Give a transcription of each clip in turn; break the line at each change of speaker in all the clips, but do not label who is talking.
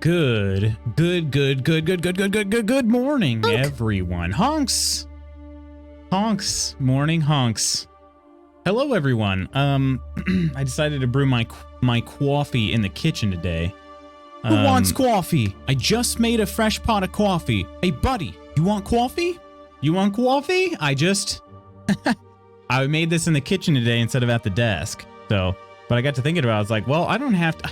Good morning, everyone. Honks. Morning, honks. Hello, everyone. I decided to brew my coffee in the kitchen today. Who wants coffee? I just made a fresh pot of coffee. Hey, buddy, you want coffee? You want coffee? I made this in the kitchen today instead of at the desk. So, but I got to thinking about it. I was like, well, I don't have to.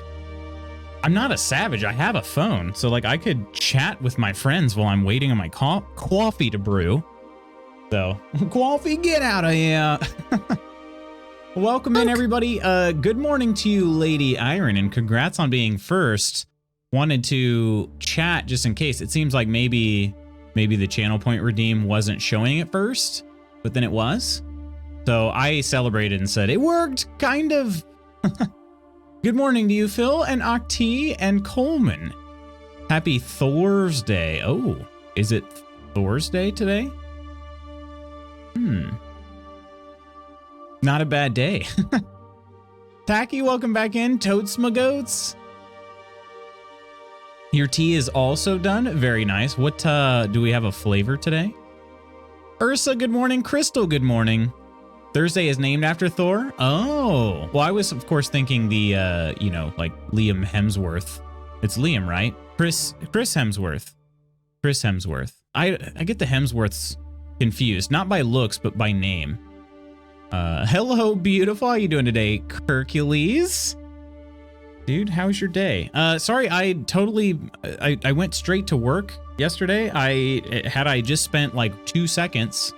I'm not a savage. I have a phone. So, like, I could chat with my friends while I'm waiting on my coffee to brew. So, coffee, get out of here. Welcome in, everybody. Good morning to you, Lady Iron, and congrats on being first. Wanted to chat just in case. It seems like maybe the channel point redeem wasn't showing at first, but then it was. So I celebrated and said, it worked, kind of. Good morning to you, Phil, and Octi, and Coleman. Happy Thursday. Oh, is it Thursday today? Not a bad day. Tacky, welcome back in. Totes my goats. Your tea is also done. Very nice. What do we have a flavor today? Ursa, good morning. Crystal, good morning. Thursday is named after Thor. Oh, well, I was of course thinking the like Liam Hemsworth. It's Liam, right? Chris Hemsworth. Chris Hemsworth. I get the Hemsworths confused, not by looks but by name. Hello, beautiful. How you doing today, Hercules? Dude, how's your day? Sorry, I went straight to work yesterday. I just spent like 2 seconds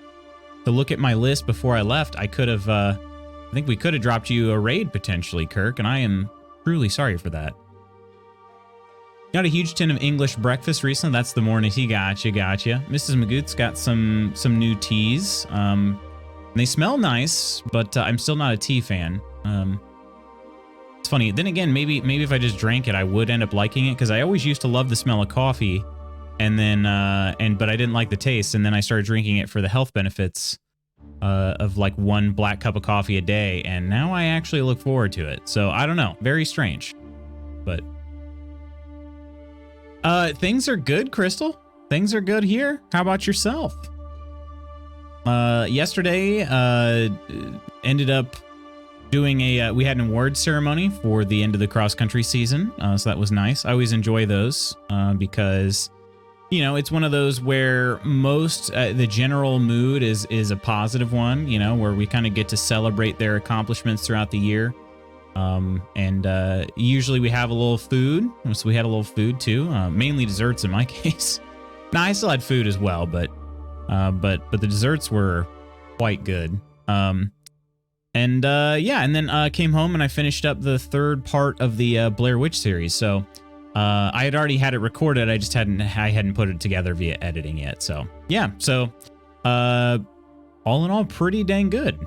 to look at my list before I left, I could have, I think we could have dropped you a raid potentially, Kirk, and I am truly sorry for that. Got a huge tin of English breakfast recently. That's the morning tea. Gotcha. Mrs. Magoot's got some new teas. They smell nice, but I'm still not a tea fan. It's funny. Then again, maybe if I just drank it, I would end up liking it, because I always used to love the smell of coffee. And then, but I didn't like the taste, and then I started drinking it for the health benefits of like 1 black cup of coffee a day, and now I actually look forward to it. So I don't know, very strange, but things are good, Crystal. Things are good here. How about yourself? Yesterday, ended up doing we had an award ceremony for the end of the cross country season, so that was nice. I always enjoy those because, you know, it's one of those where most the general mood is a positive one, you know, where we kind of get to celebrate their accomplishments throughout the year. And usually we have a little food, so we had a little food too, mainly desserts in my case. Now I still had food as well, but the desserts were quite good. Yeah, and then came home and I finished up the 3rd part of the Blair Witch series. So I had already had it recorded. I just hadn't put it together via editing yet. So yeah, so all in all, pretty dang good.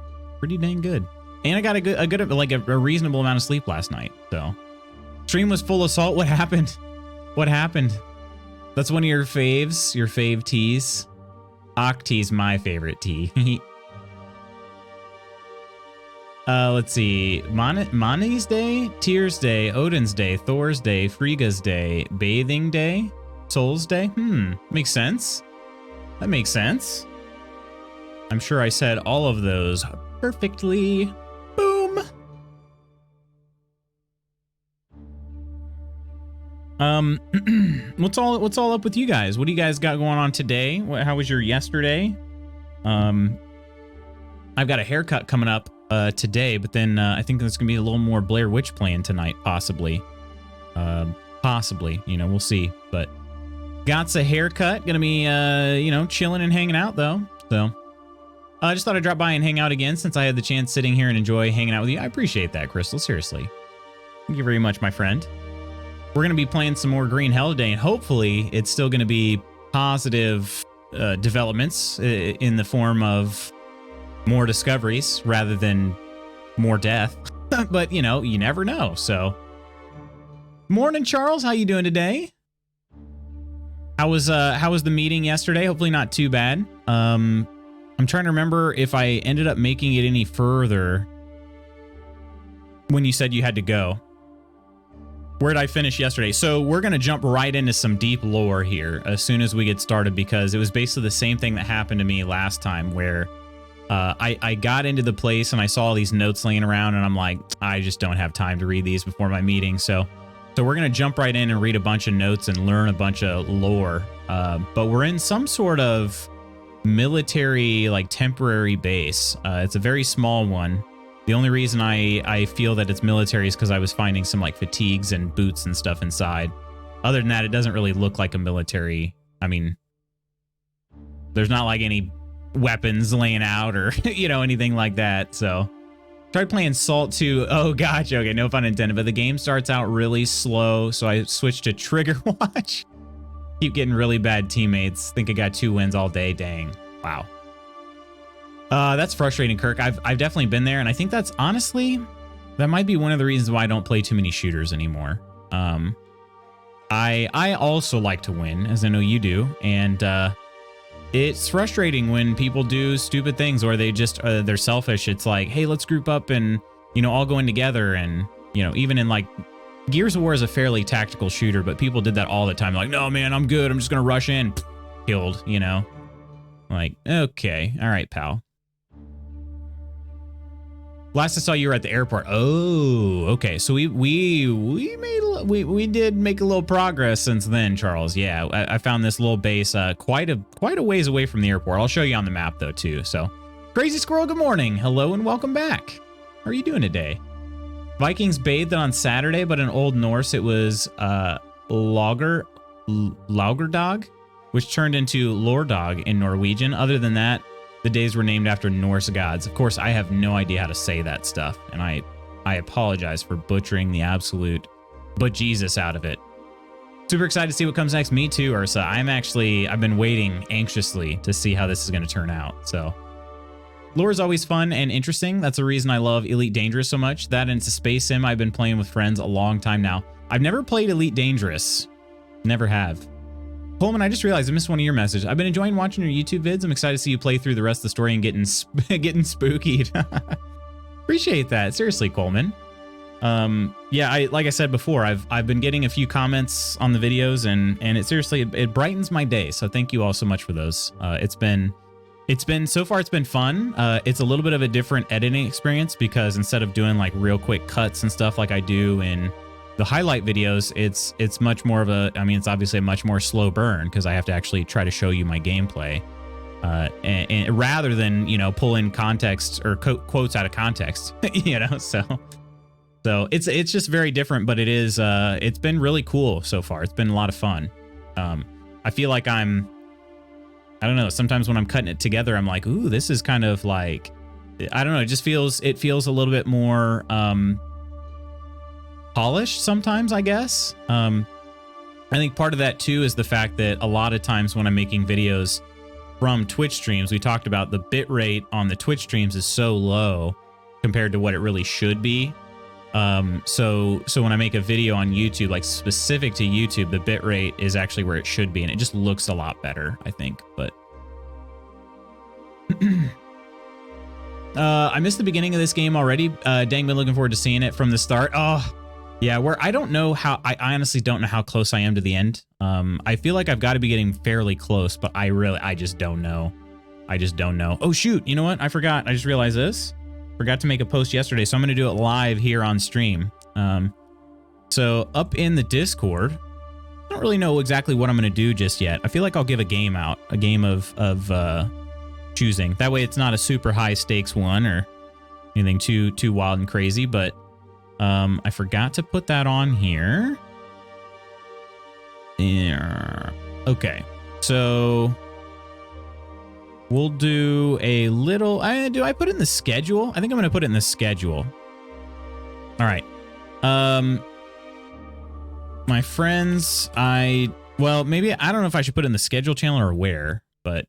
And I got a reasonable amount of sleep last night. So stream was full of salt. What happened? That's one of your faves, your fave teas. Octi's my favorite tea. Let's see. Mani's Day, Tears Day, Odin's Day, Thor's Day, Frigga's Day, Bathing Day, Soul's Day. Makes sense. That makes sense. I'm sure I said all of those perfectly. Boom. What's all up with you guys? What do you guys got going on today? How was your yesterday? I've got a haircut coming up today, but then I think there's gonna be a little more Blair Witch planned tonight, possibly. You know, we'll see. But got a haircut, gonna be you know, chilling and hanging out though. So I just thought I'd drop by and hang out again since I had the chance sitting here and enjoy hanging out with you. I appreciate that, Crystal. Seriously, thank you very much, my friend. We're gonna be playing some more Green Hell today, and hopefully it's still gonna be positive developments in the form of more discoveries rather than more death. But you know, you never know. So morning, Charles. How you doing today? How was the meeting yesterday? Hopefully not too bad. I'm trying to remember if I ended up making it any further when you said you had to go. Where did I finish yesterday? So we're going to jump right into some deep lore here as soon as we get started, because it was basically the same thing that happened to me last time where I got into the place and I saw all these notes laying around and I'm like, I just don't have time to read these before my meeting. So we're going to jump right in and read a bunch of notes and learn a bunch of lore. But we're in some sort of military, like temporary base. It's a very small one. The only reason I feel that it's military is because I was finding some like fatigues and boots and stuff inside. Other than that, it doesn't really look like a military. I mean, there's not like any weapons laying out or, you know, anything like that. So tried playing Salt 2. Oh, gotcha. Okay, no pun intended. But the game starts out really slow. So I switched to Trigger Watch. Keep getting really bad teammates. Think I got 2 wins all day. Dang. Wow. That's frustrating, Kirk. I've definitely been there, and I think that's honestly, that might be one of the reasons why I don't play too many shooters anymore. I also like to win, as I know you do, and it's frustrating when people do stupid things or they just they're selfish. It's like, hey, let's group up and, you know, all go in together, and, you know, even in like Gears of War is a fairly tactical shooter, but people did that all the time. Like, no, man, I'm good. I'm just gonna rush in, killed. You know, like, okay, all right, pal. Last I saw, you were at the airport. Oh, okay. So we did make a little progress since then, Charles. Yeah, I found this little base quite a ways away from the airport. I'll show you on the map though too. So, Crazy Squirrel, good morning. Hello and welcome back. How are you doing today? Vikings bathed on Saturday, but in Old Norse it was Laugardog, which turned into Lordog in Norwegian. Other than that, the days were named after Norse gods. Of course, I have no idea how to say that stuff, and I apologize for butchering the absolute bejesus out of it. Super excited to see what comes next. Me too, Ursa. I've been waiting anxiously to see how this is going to turn out. So, lore is always fun and interesting. That's the reason I love Elite Dangerous so much. That and it's a space sim I've been playing with friends a long time now. I've never played Elite Dangerous. Never have. Coleman, I just realized I missed one of your messages. I've been enjoying watching your YouTube vids. I'm excited to see you play through the rest of the story and getting spookied. Appreciate that. Seriously, Coleman. Yeah, like I said before, I've been getting a few comments on the videos, and it seriously it brightens my day. So thank you all so much for those. It's been so far it's been fun. It's a little bit of a different editing experience because instead of doing like real quick cuts and stuff like I do in the highlight videos, it's much more of a, I mean, it's obviously a much more slow burn because I have to actually try to show you my gameplay, and rather than, you know, pull in context or quotes out of context, you know. So it's just very different, but it's been really cool so far. It's been a lot of fun. I feel like I don't know. Sometimes when I'm cutting it together, I'm like, ooh, this is kind of like, I don't know. It feels a little bit more polished sometimes, I guess. I think part of that too is the fact that a lot of times when I'm making videos from Twitch streams, we talked about the bit rate on the Twitch streams is so low compared to what it really should be. So when I make a video on YouTube, like specific to YouTube, the bit rate is actually where it should be, and it just looks a lot better, I think. But I missed the beginning of this game already. Dang, been looking forward to seeing it from the start. Oh, yeah, where I don't know how, I honestly don't know how close I am to the end. I feel like I've got to be getting fairly close, but I just don't know. Oh, shoot. You know what? I forgot. I just realized this. Forgot to make a post yesterday, so I'm going to do it live here on stream. So up in the Discord, I don't really know exactly what I'm going to do just yet. I feel like I'll give a game out, a game of choosing. That way it's not a super high stakes one or anything too wild and crazy, but I forgot to put that on here. Yeah. Okay, so we'll do a little, do I put it in the schedule? I think I'm going to put it in the schedule. All right. My friends, well, maybe, I don't know if I should put it in the schedule channel or where, but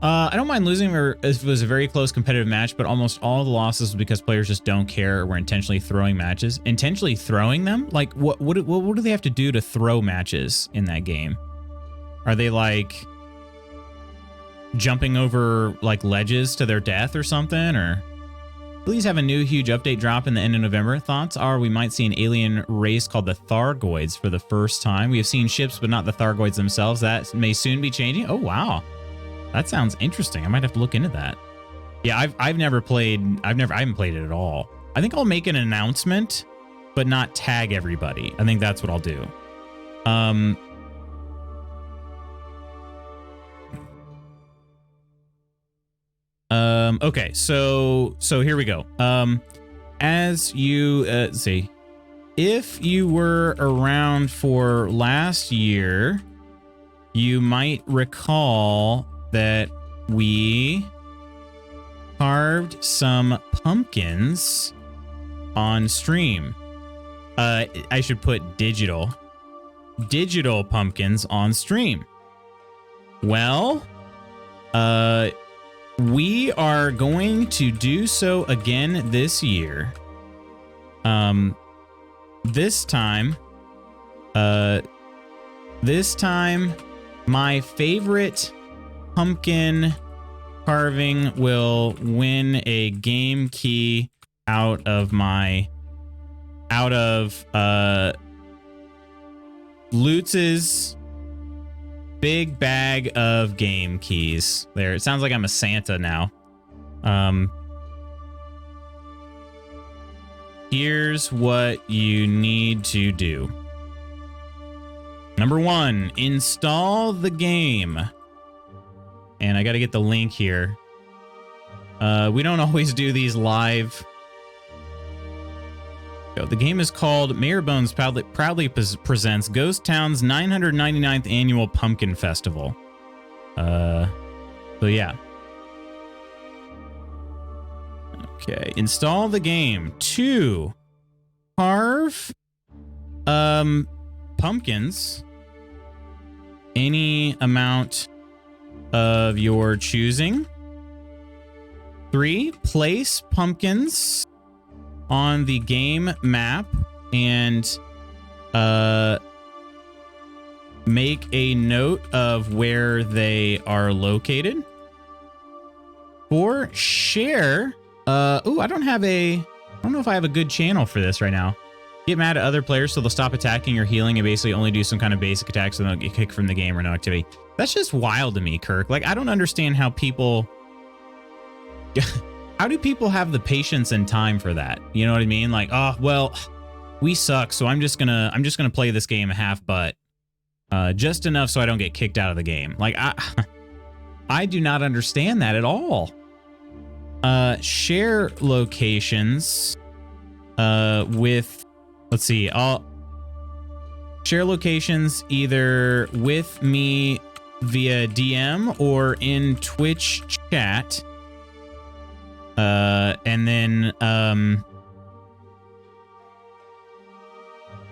I don't mind losing if it was a very close competitive match, but almost all the losses was because players just don't care or were intentionally throwing matches. Intentionally throwing them? Like, what do they have to do to throw matches in that game? Are they like jumping over like ledges to their death or something? Or Please have a new huge update drop in the end of November. Thoughts are we might see an alien race called the Thargoids for the first time. We have seen ships, but not the Thargoids themselves. That may soon be changing. Oh, wow. That sounds interesting. I might have to look into that. Yeah, I haven't played it at all. I think I'll make an announcement, but not tag everybody. I think that's what I'll do. Okay, so here we go. As you see, if you were around for last year, you might recall that we carved some pumpkins on stream. I should put digital pumpkins on stream. Well, we are going to do so again this year. This time, my favorite pumpkin carving will win a game key out of Lutz's big bag of game keys. There, it sounds like I'm a Santa now. Here's what you need to do. Number 1, install the game. And I got to get the link here. We don't always do these live. The game is called Mayor Bones proudly presents Ghost Town's 999th annual Pumpkin Festival. So yeah. Okay, install the game. 2, carve pumpkins any amount of your choosing. 3, place pumpkins on the game map and make a note of where they are located. 4, share. I don't know if I have a good channel for this right now. Get mad at other players so they'll stop attacking or healing and basically only do some kind of basic attacks so they don't get kicked from the game or no activity. That's just wild to me, Kirk. Like, I don't understand how people... How do people have the patience and time for that? You know what I mean? Like, oh, well, we suck, so I'm just gonna play this game half butt. Just enough so I don't get kicked out of the game. Like, I do not understand that at all. Share locations with, let's see, I'll share locations either with me via DM or in Twitch chat. And then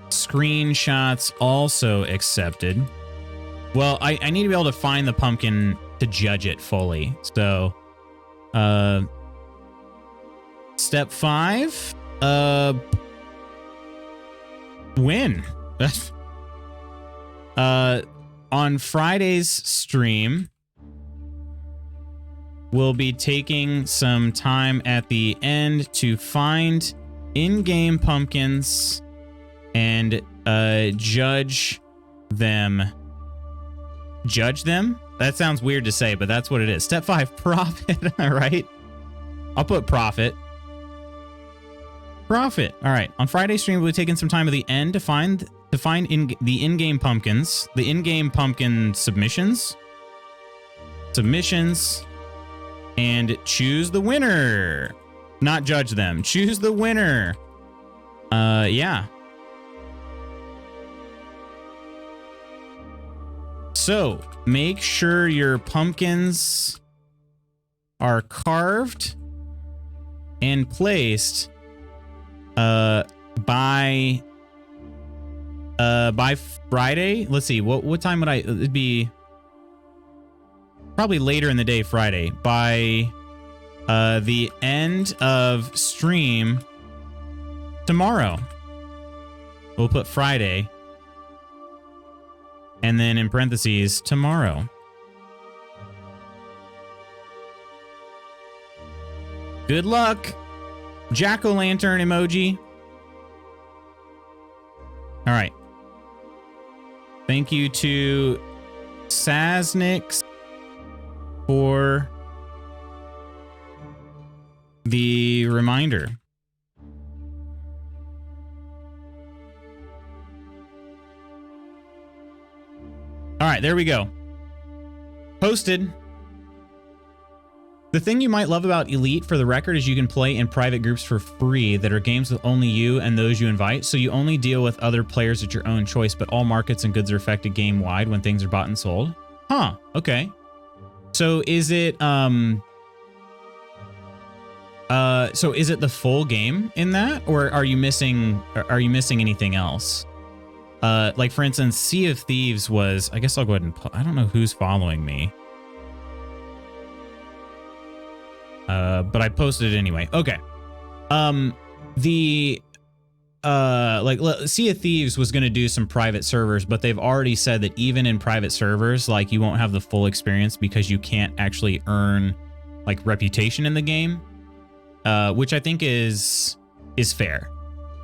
screenshots also accepted. Well, I need to be able to find the pumpkin to judge it fully. So, step 5, win. On Friday's stream, we'll be taking some time at the end to find in-game pumpkins and judge them. Judge them? That sounds weird to say, but that's what it is. Step 5, profit. All right. I'll put profit. Profit. All right. On Friday's stream, we'll be taking some time at the end to find the in-game pumpkins, the in-game pumpkin submissions, and choose the winner. Not judge them. Choose the winner. Yeah. So, make sure your pumpkins are carved and placed by Friday. Let's see, what time would it'd be probably later in the day Friday. By the end of stream tomorrow. We'll put Friday. And then in parentheses, tomorrow. Good luck. Jack-o'-lantern emoji. All right. Thank you to Sasnix for the reminder. All right, there we go. Posted. The thing you might love about Elite, for the record, is you can play in private groups for free that are games with only you and those you invite, so you only deal with other players at your own choice, but all markets and goods are affected game-wide when things are bought and sold. Huh, okay. So is it, so is it the full game in that, or are you missing anything else? Like, for instance, Sea of Thieves was, I guess I'll go ahead and put, I don't know who's following me. But I posted it anyway. Okay. Sea of Thieves was going to do some private servers, but they've already said that even in private servers, like, you won't have the full experience because you can't actually earn, like, reputation in the game, which I think is fair.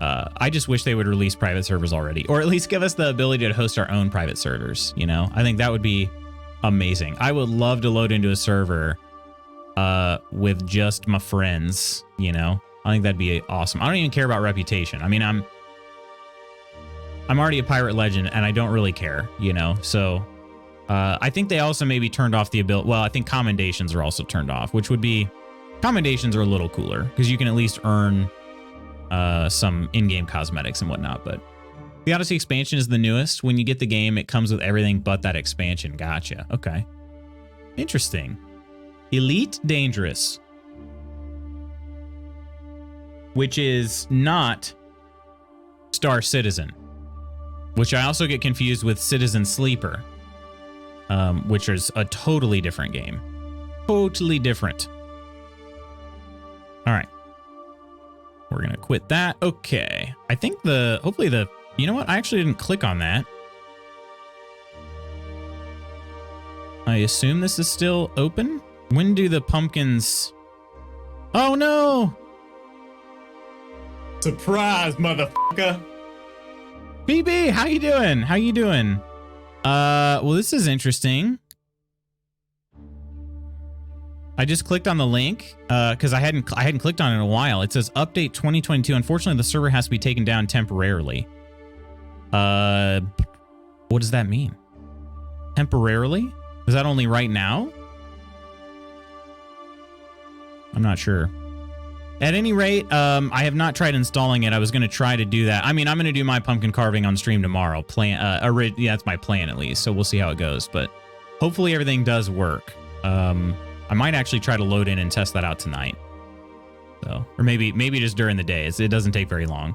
I just wish they would release private servers already, or at least give us the ability to host our own private servers. You know, I think that would be amazing. I would love to load into a server with just my friends, you know. I think that'd be awesome. I don't even care about reputation. I mean, I'm already a pirate legend and I don't really care, you know. So I think they also maybe turned off the ability. Well, I think commendations are also turned off, which would be, commendations are a little cooler because you can at least earn some in-game cosmetics and whatnot. But the Odyssey expansion is the newest. When you get the game, it comes with everything but that expansion. Gotcha. Okay. Interesting. Elite Dangerous, which is not Star Citizen, which I also get confused with Citizen Sleeper, which is a totally different game. Totally different. All right. We're going to quit that. Okay. I think hopefully you know what? I actually didn't click on that. I assume this is still open. When do the pumpkins... Oh, no! Surprise, motherfucker! BB, how you doing? How you doing? Well, this is interesting. I just clicked on the link because I hadn't clicked on it in a while. It says update 2022. Unfortunately, the server has to be taken down temporarily. What does that mean? Temporarily? Is that only right now? I'm not sure. At any rate, I have not tried installing it. I was going to try to do that. I mean, I'm going to do my pumpkin carving on stream tomorrow. Yeah, that's my plan at least. So we'll see how it goes. But hopefully everything does work. I might actually try to load in and test that out tonight. So, or maybe just during the day. It doesn't take very long.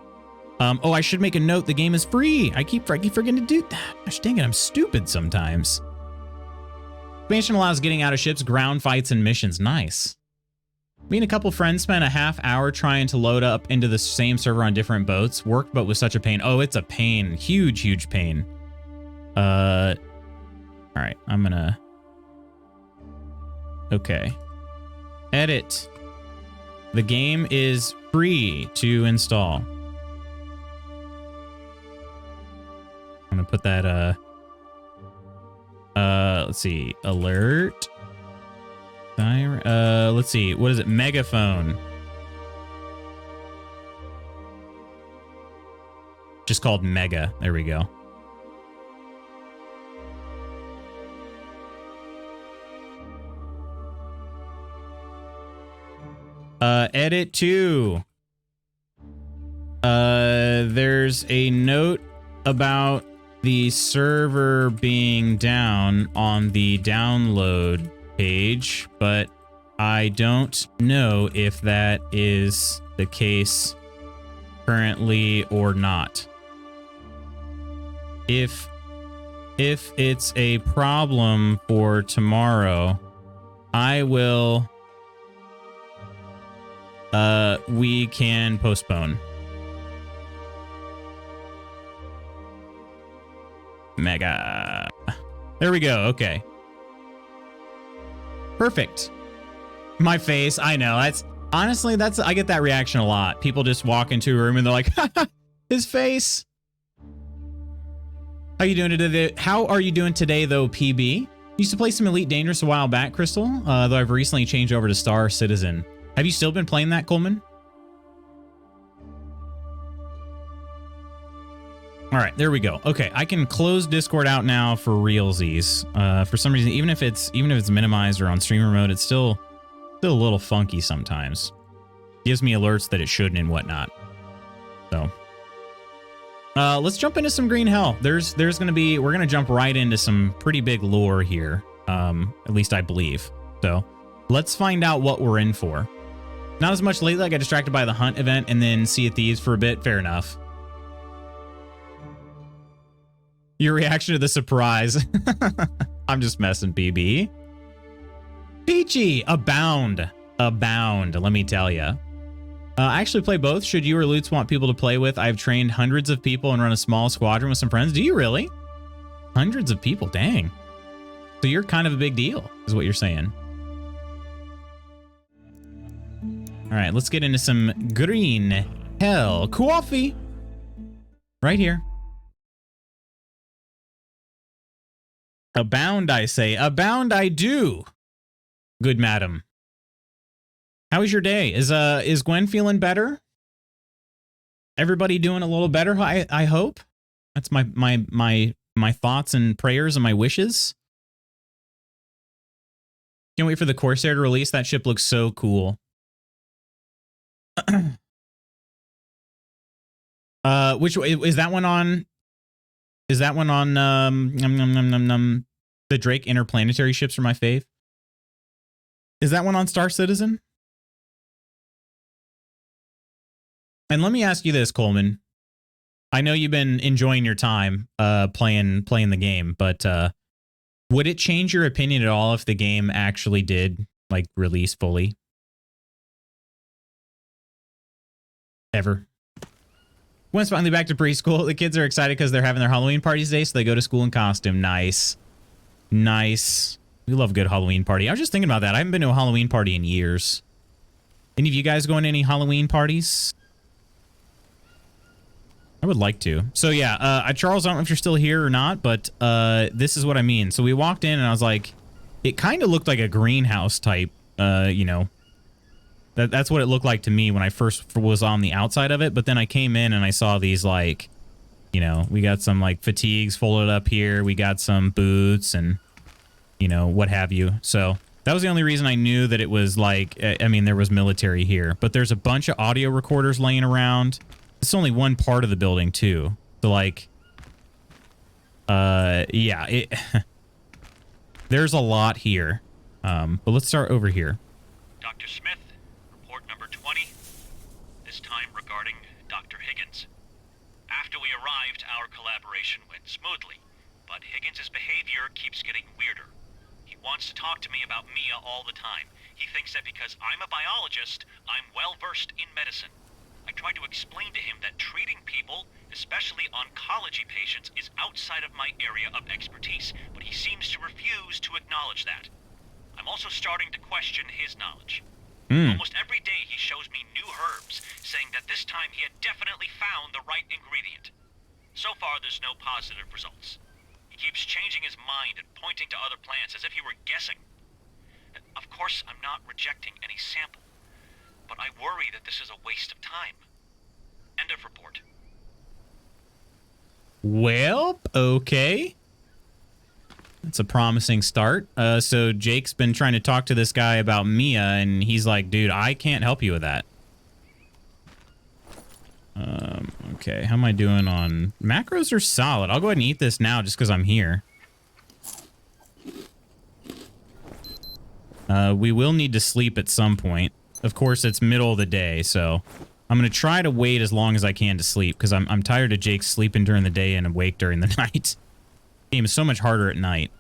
Oh, I should make a note. The game is free. I keep forgetting to do that. Gosh dang it, I'm stupid sometimes. Expansion allows getting out of ships, ground fights, and missions. Nice. Me and a couple friends spent a half hour trying to load up into the same server on different boats. Worked, but was such a pain. Oh, it's a pain. Huge, huge pain. All right, I'm gonna... Okay. Edit. The game is free to install. I'm gonna put that, let's see, alert. Let's see, what is it? Megaphone. Just called Mega. There we go. Edit 2. There's a note about the server being down on the download page, but I don't know if that is the case currently or not. If it's a problem for tomorrow, I will... we can postpone. Mega. There we go. Okay. Perfect. My face. I know. Honestly, I get that reaction a lot. People just walk into a room and they're like, his face. How you doing today? How are you doing today, though, PB? Used to play some Elite Dangerous a while back, Crystal, though I've recently changed over to Star Citizen. Have you still been playing that, Coleman? All right, there we go. Okay, I can close Discord out now for realsies. For some reason, even if it's minimized or on streamer mode, it's still a little funky sometimes. Gives me alerts that it shouldn't and whatnot. So, let's jump into some green hell. We're gonna jump right into some pretty big lore here. At least I believe. So, let's find out what we're in for. Not as much lately. I got distracted by the hunt event and then Sea of Thieves for a bit. Fair enough. Your reaction to the surprise. I'm just messing, BB. Peachy, Abound. Abound, let me tell you. I actually play both. Should you or Lutz want people to play with, I've trained hundreds of people and run a small squadron with some friends. Do you really? Hundreds of people, dang. So you're kind of a big deal, is what you're saying. All right, let's get into some green hell coffee. Right here. Abound, I say. Abound, I do. Good madam. How was your day? Is Gwen feeling better? Everybody doing a little better, I hope. That's my thoughts and prayers and my wishes. Can't wait for the Corsair to release. That ship looks so cool. Which is that one on? Is that one on the Drake interplanetary ships are my fave? Is that one on Star Citizen? And let me ask you this, Coleman. I know you've been enjoying your time playing the game, but would it change your opinion at all if the game actually did like release fully? Ever? Gwen's finally back to preschool. The kids are excited because they're having their Halloween parties today, so they go to school in costume. Nice. Nice. We love a good Halloween party. I was just thinking about that. I haven't been to a Halloween party in years. Any of you guys going to any Halloween parties? I would like to. So yeah, Charles, I don't know if you're still here or not, but this is what I mean. So we walked in and I was like, it kind of looked like a greenhouse type, you know. That's what it looked like to me when I first was on the outside of it. But then I came in and I saw these, like, you know, we got some like fatigues folded up here. We got some boots and, you know, what have you. So that was the only reason I knew that it was like, I mean, there was military here. But there's a bunch of audio recorders laying around. It's only one part of the building, too. So, like, yeah, there's a lot here. But let's start over here.
Dr. Smith. Report number 20, this time regarding Dr. Higgins. After we arrived, our collaboration went smoothly, but Higgins' behavior keeps getting weirder. He wants to talk to me about Mia all the time. He thinks that because I'm a biologist, I'm well-versed in medicine. I tried to explain to him that treating people, especially oncology patients, is outside of my area of expertise, but he seems to refuse to acknowledge that. I'm also starting to question his knowledge. Almost every day he shows me new herbs, saying that this time he had definitely found the right ingredient. So far, there's no positive results. He keeps changing his mind and pointing to other plants as if he were guessing. Of course, I'm not rejecting any sample, but I worry that this is a waste of time. End of report.
Well, okay. That's a promising start. So Jake's been trying to talk to this guy about Mia, and he's like, dude, I can't help you with that. Okay, how am I doing on... Macros are solid. I'll go ahead and eat this now just because I'm here. We will need to sleep at some point. Of course, it's middle of the day, so I'm going to try to wait as long as I can to sleep because I'm tired of Jake sleeping during the day and awake during the night. Game is so much harder at night.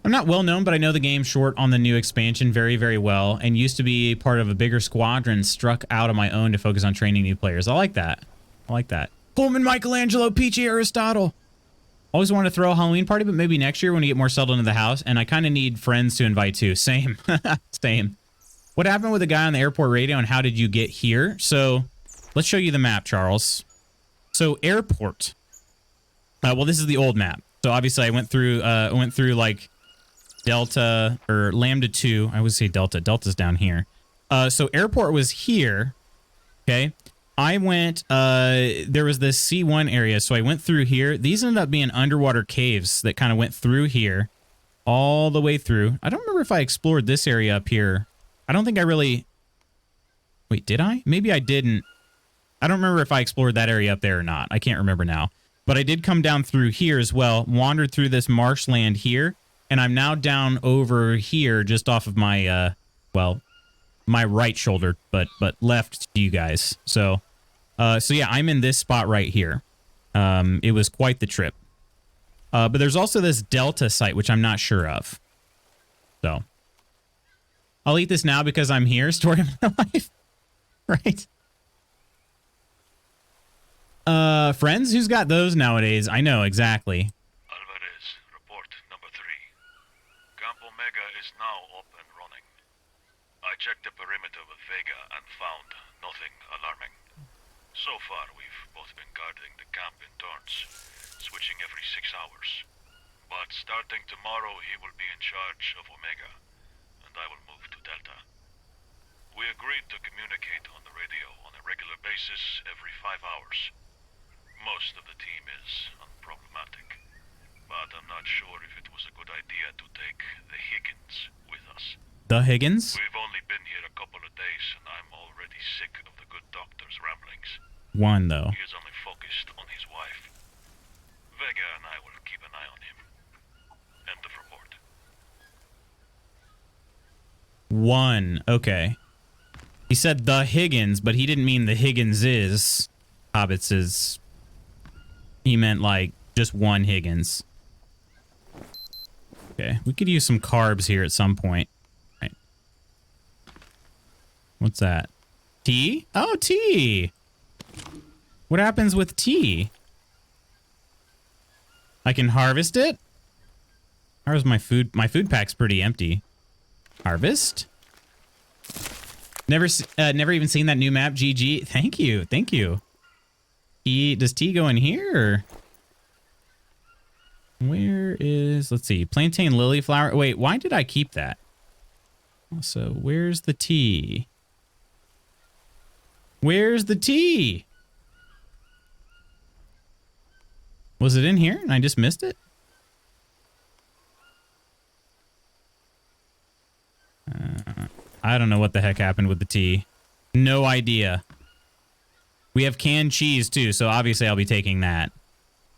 I'm not well known, but I know the game short on the new expansion very, very well and used to be part of a bigger squadron struck out on my own to focus on training new players. I like that. I like that. Pullman, Michelangelo, Peachy, Aristotle. Always wanted to throw a Halloween party, but maybe next year when we get more settled into the house. And I kind of need friends to invite too. Same. Same. What happened with the guy on the airport radio and how did you get here? So let's show you the map, Charles. So airport. Well, this is the old map. So obviously I went through like Delta or Lambda 2. I would say Delta. Delta's down here. So airport was here. Okay. I went, there was this C1 area. So I went through here. These ended up being underwater caves that kind of went through here all the way through. I don't remember if I explored this area up here. I don't think I really... Wait, did I? Maybe I didn't. I don't remember if I explored that area up there or not. I can't remember now. But I did come down through here as well, wandered through this marshland here, and I'm now down over here just off of my, well, my right shoulder, but left to you guys. So yeah, I'm in this spot right here. It was quite the trip. But there's also this Delta site, which I'm not sure of. So I'll eat this now because I'm here. Story of my life. Right? Friends? Who's got those nowadays? I know, exactly.
Alvarez, report number 3. Camp Omega is now up and running. I checked the perimeter with Vega and found nothing alarming. So far, we've both been guarding the camp in turns, switching every 6 hours. But starting tomorrow, he will be in charge of Omega, and I will move to Delta. We agreed to communicate on the radio on a regular basis every 5 hours. Most of the team is unproblematic, but I'm not sure if it was a good idea to take the Higgins with us.
The Higgins?
We've only been here a couple of days, and I'm already sick of the good doctor's ramblings.
One, though.
He is only focused on his wife. Vega and I will keep an eye on him. End of report.
One. Okay. He said the Higgins, but he didn't mean the Higginses. Hobbits is... He meant, like, just one Higgins. Okay. We could use some carbs here at some point. Right. What's that? Tea? Oh, tea! What happens with tea? I can harvest it? How's my food? My food pack's pretty empty. Harvest? Never even seen that new map, GG. Thank you, thank you. Does tea go in here? Or? Where is, let's see, plantain lily flower. Wait, why did I keep that? Also, where's the tea? Where's the tea? Was it in here and I just missed it? I don't know what the heck happened with the tea. No idea. We have canned cheese too, so obviously I'll be taking that.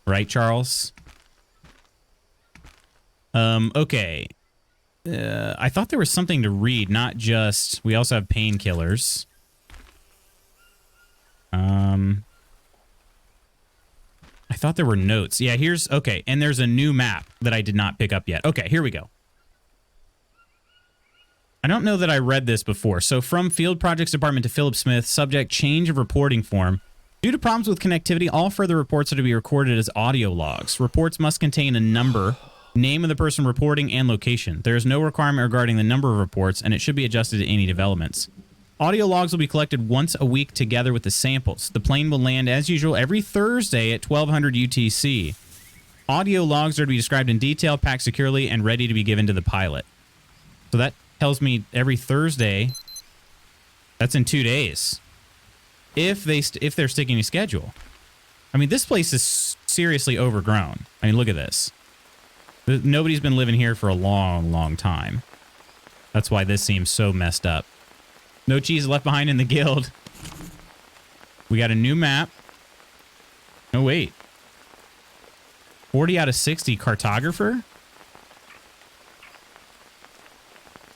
Right, Charles? Okay. I thought there was something to read, not just... We also have painkillers. I thought there were notes. Yeah, here's... Okay, and there's a new map that I did not pick up yet. Okay, here we go. I don't know that I read this before. So from Field Projects Department to Philip Smith, subject change of reporting form. Due to problems with connectivity, all further reports are to be recorded as audio logs. Reports must contain a number, name of the person reporting, and location. There is no requirement regarding the number of reports, and it should be adjusted to any developments. Audio logs will be collected once a week together with the samples. The plane will land as usual every Thursday at 1200 UTC. Audio logs are to be described in detail, packed securely, and ready to be given to the pilot. So that tells me every Thursday. That's in 2 days. If they're sticking to schedule. I mean, this place is seriously overgrown. I mean, look at this. Nobody's been living here for a long, long time. That's why this seems so messed up. No cheese left behind in the guild. We got a new map. Oh, wait. 40 out of 60 cartographer?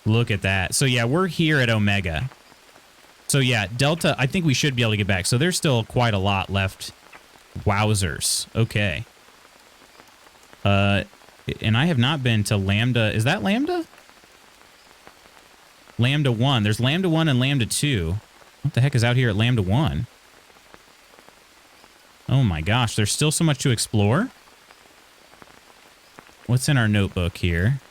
Look at that. So, yeah, we're here at Omega. So, yeah, Delta, I think we should be able to get back. So, there's still quite a lot left. Wowzers. Okay. And I have not been to Lambda. Is that Lambda? Lambda 1. There's Lambda 1 and Lambda 2. What the heck is out here at Lambda 1? Oh, my gosh. There's still so much to explore. What's in our notebook here?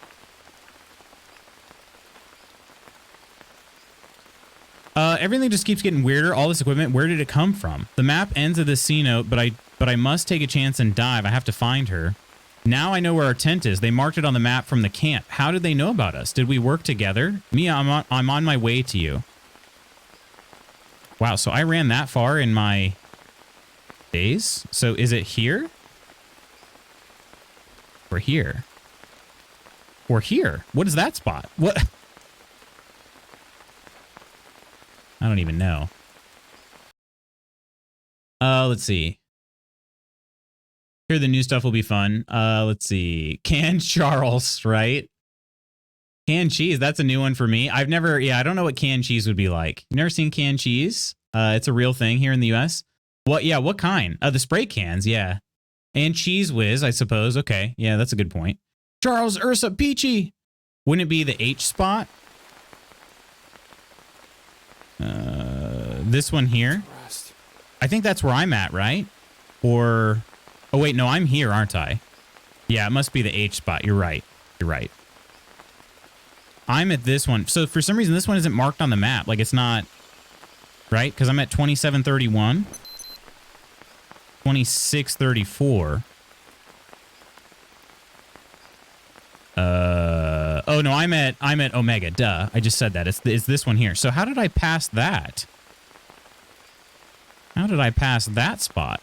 Everything just keeps getting weirder. All this equipment, where did it come from? The map ends at this C note, but I must take a chance and dive. I have to find her. Now I know where our tent is. They marked it on the map from the camp. How did they know about us? Did we work together? Mia, I'm on my way to you. Wow, so I ran that far in my days? So is it here? We're here. We're here. What is that spot? What? I don't even know. Let's see. Here, the new stuff will be fun. Let's see. Canned Charles, right? Canned cheese. That's a new one for me. I've never, I don't know what canned cheese would be like. You've never seen canned cheese? It's a real thing here in the US. What? Yeah, what kind? The spray cans, yeah. And Cheese Whiz, I suppose. Okay, yeah, that's a good point. Charles, Ursa, Peachy. Wouldn't it be the H spot? This one here. I think that's where I'm at, right? Or, oh wait, no, I'm here, aren't I? Yeah, it must be the H spot. You're right. You're right. I'm at this one. So for some reason, this one isn't marked on the map. Like it's not, right? Because I'm at 2731. 2634. Oh no, I'm at Omega. Duh. I just said that. It's this one here. So how did I pass that? How did I pass that spot?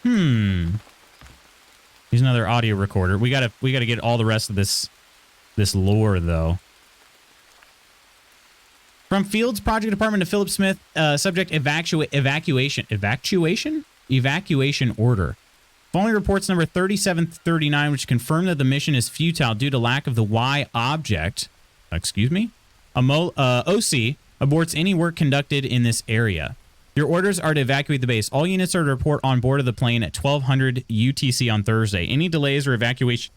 Here's another audio recorder. We gotta get all the rest of this lore though. From Fields Project Department to Philip Smith, subject evacuation order. Following reports number 3739, which confirm that the mission is futile due to lack of the Y object. Excuse me? OC aborts any work conducted in this area. Your orders are to evacuate the base. All units are to report on board of the plane at 1200 UTC on Thursday. Any delays or evacuation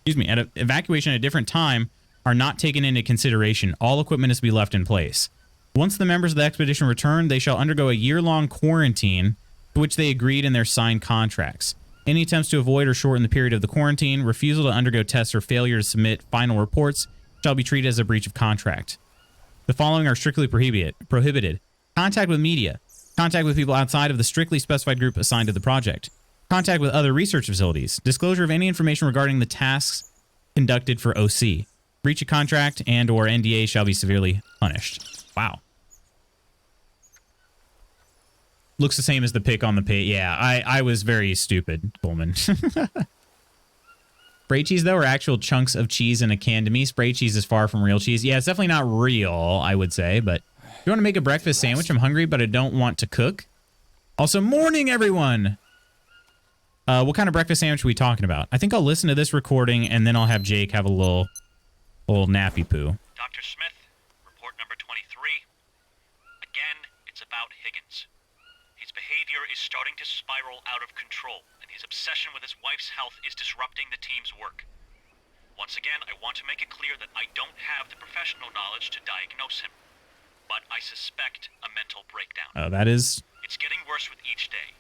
at a different time are not taken into consideration. All equipment is to be left in place. Once the members of the expedition return, they shall undergo a year-long quarantine to which they agreed in their signed contracts. Any attempts to avoid or shorten the period of the quarantine, refusal to undergo tests, or failure to submit final reports shall be treated as a breach of contract. The following are strictly prohibited. Contact with media. Contact with people outside of the strictly specified group assigned to the project. Contact with other research facilities. Disclosure of any information regarding the tasks conducted for OC. Breach of contract and or NDA shall be severely punished. Wow. Looks the same as the pic on the page. Yeah, I was very stupid, Coleman. Spray cheese, though, are actual chunks of cheese in a can to me. Spray cheese is far from real cheese. Yeah, it's definitely not real, I would say, but if you want to make a breakfast sandwich, I'm hungry, but I don't want to cook. Also, morning, everyone! What kind of breakfast sandwich are we talking about? I think I'll listen to this recording, and then I'll have Jake have a little nappy poo.
Dr. Smith, report number 23. Again, it's about Higgins. His behavior is starting to spiral out of control, and his obsession with his wife's health is disrupting the team's work. Once again, I want to make it clear that I don't have the professional knowledge to diagnose him, but I suspect a mental breakdown.
Oh, that is...
It's getting worse with each day.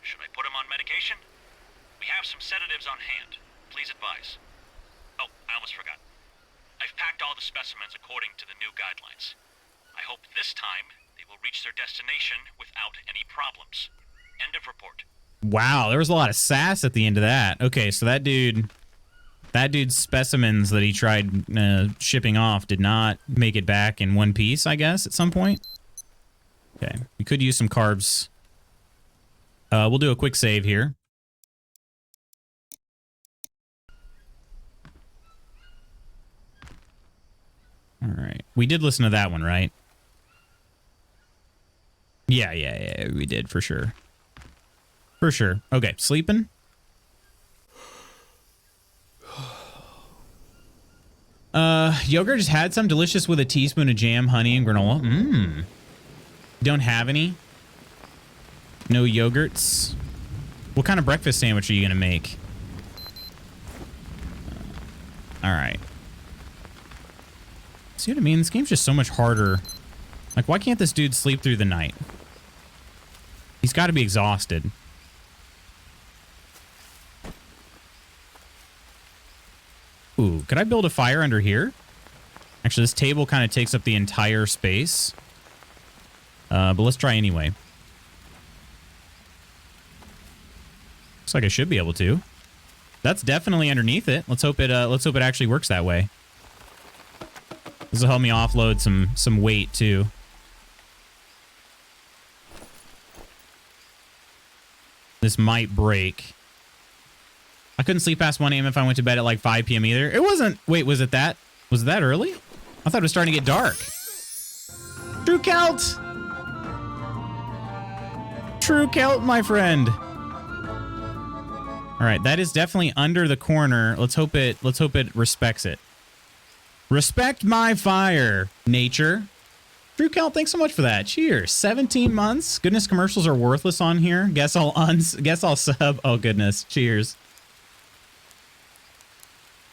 Should I put him on medication? We have some sedatives on hand. Please advise. Oh, I almost forgot. I've packed all the specimens according to the new guidelines. I hope this time they will reach their destination without any problems. End of report.
Wow, there was a lot of sass at the end of that. Okay, so that dude's specimens that he tried shipping off did not make it back in one piece, I guess, at some point. Okay, we could use some carbs. We'll do a quick save here. All right. We did listen to that one, right? Yeah, we did, for sure. For sure. Okay, sleeping? Yogurt just had some delicious with a teaspoon of jam, honey, and granola. Mmm. Don't have any? No yogurts? What kind of breakfast sandwich are you going to make? All right. See what I mean? This game's just so much harder. Like, why can't this dude sleep through the night? He's got to be exhausted. Ooh, could I build a fire under here? Actually, this table kind of takes up the entire space. But let's try anyway. Looks like I should be able to. That's definitely underneath it. Let's hope it actually works that way. This will help me offload some weight too. This might break. I couldn't sleep past 1 a.m. if I went to bed at like 5 p.m. either. It wasn't... Wait, was it that? Was it that early? I thought it was starting to get dark. True Celt! True Celt, my friend. All right, that is definitely under the corner. Let's hope it respects it. Respect my fire, nature. True Celt, thanks so much for that. Cheers. 17 months. Goodness, commercials are worthless on here. Guess I'll sub. Oh goodness. Cheers.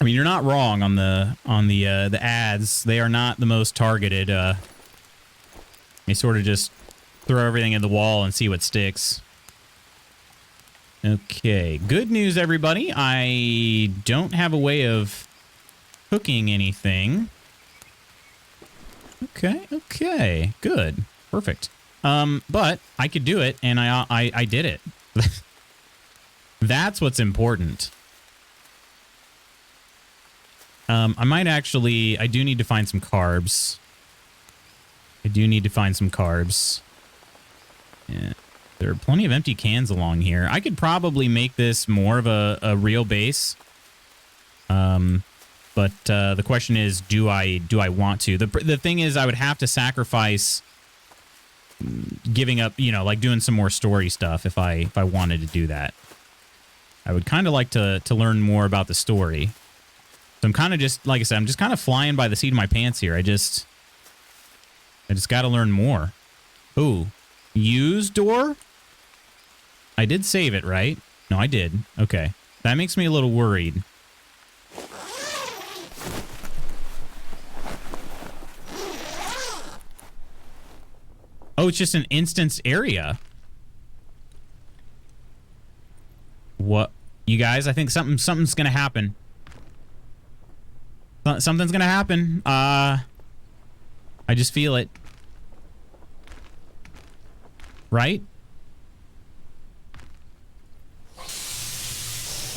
I mean, you're not wrong on the ads. They are not the most targeted. They sort of just throw everything in the wall and see what sticks. Okay, good news, everybody. I don't have a way of cooking anything. Okay, good, perfect. But I could do it, and I did it. That's what's important. I do need to find some carbs. Yeah. There are plenty of empty cans along here. I could probably make this more of a real base. But the question is, do I want to? The thing is, I would have to sacrifice giving up, you know, like doing some more story stuff if I wanted to do that. I would kind of like to learn more about the story. So I'm kind of just, like I said, I'm just kind of flying by the seat of my pants here. I just got to learn more. Ooh, use door? I did save it, right? No, I did. Okay. That makes me a little worried. Oh, it's just an instance area. What? You guys, I think something's going to happen. Something's going to happen. I just feel it. Right?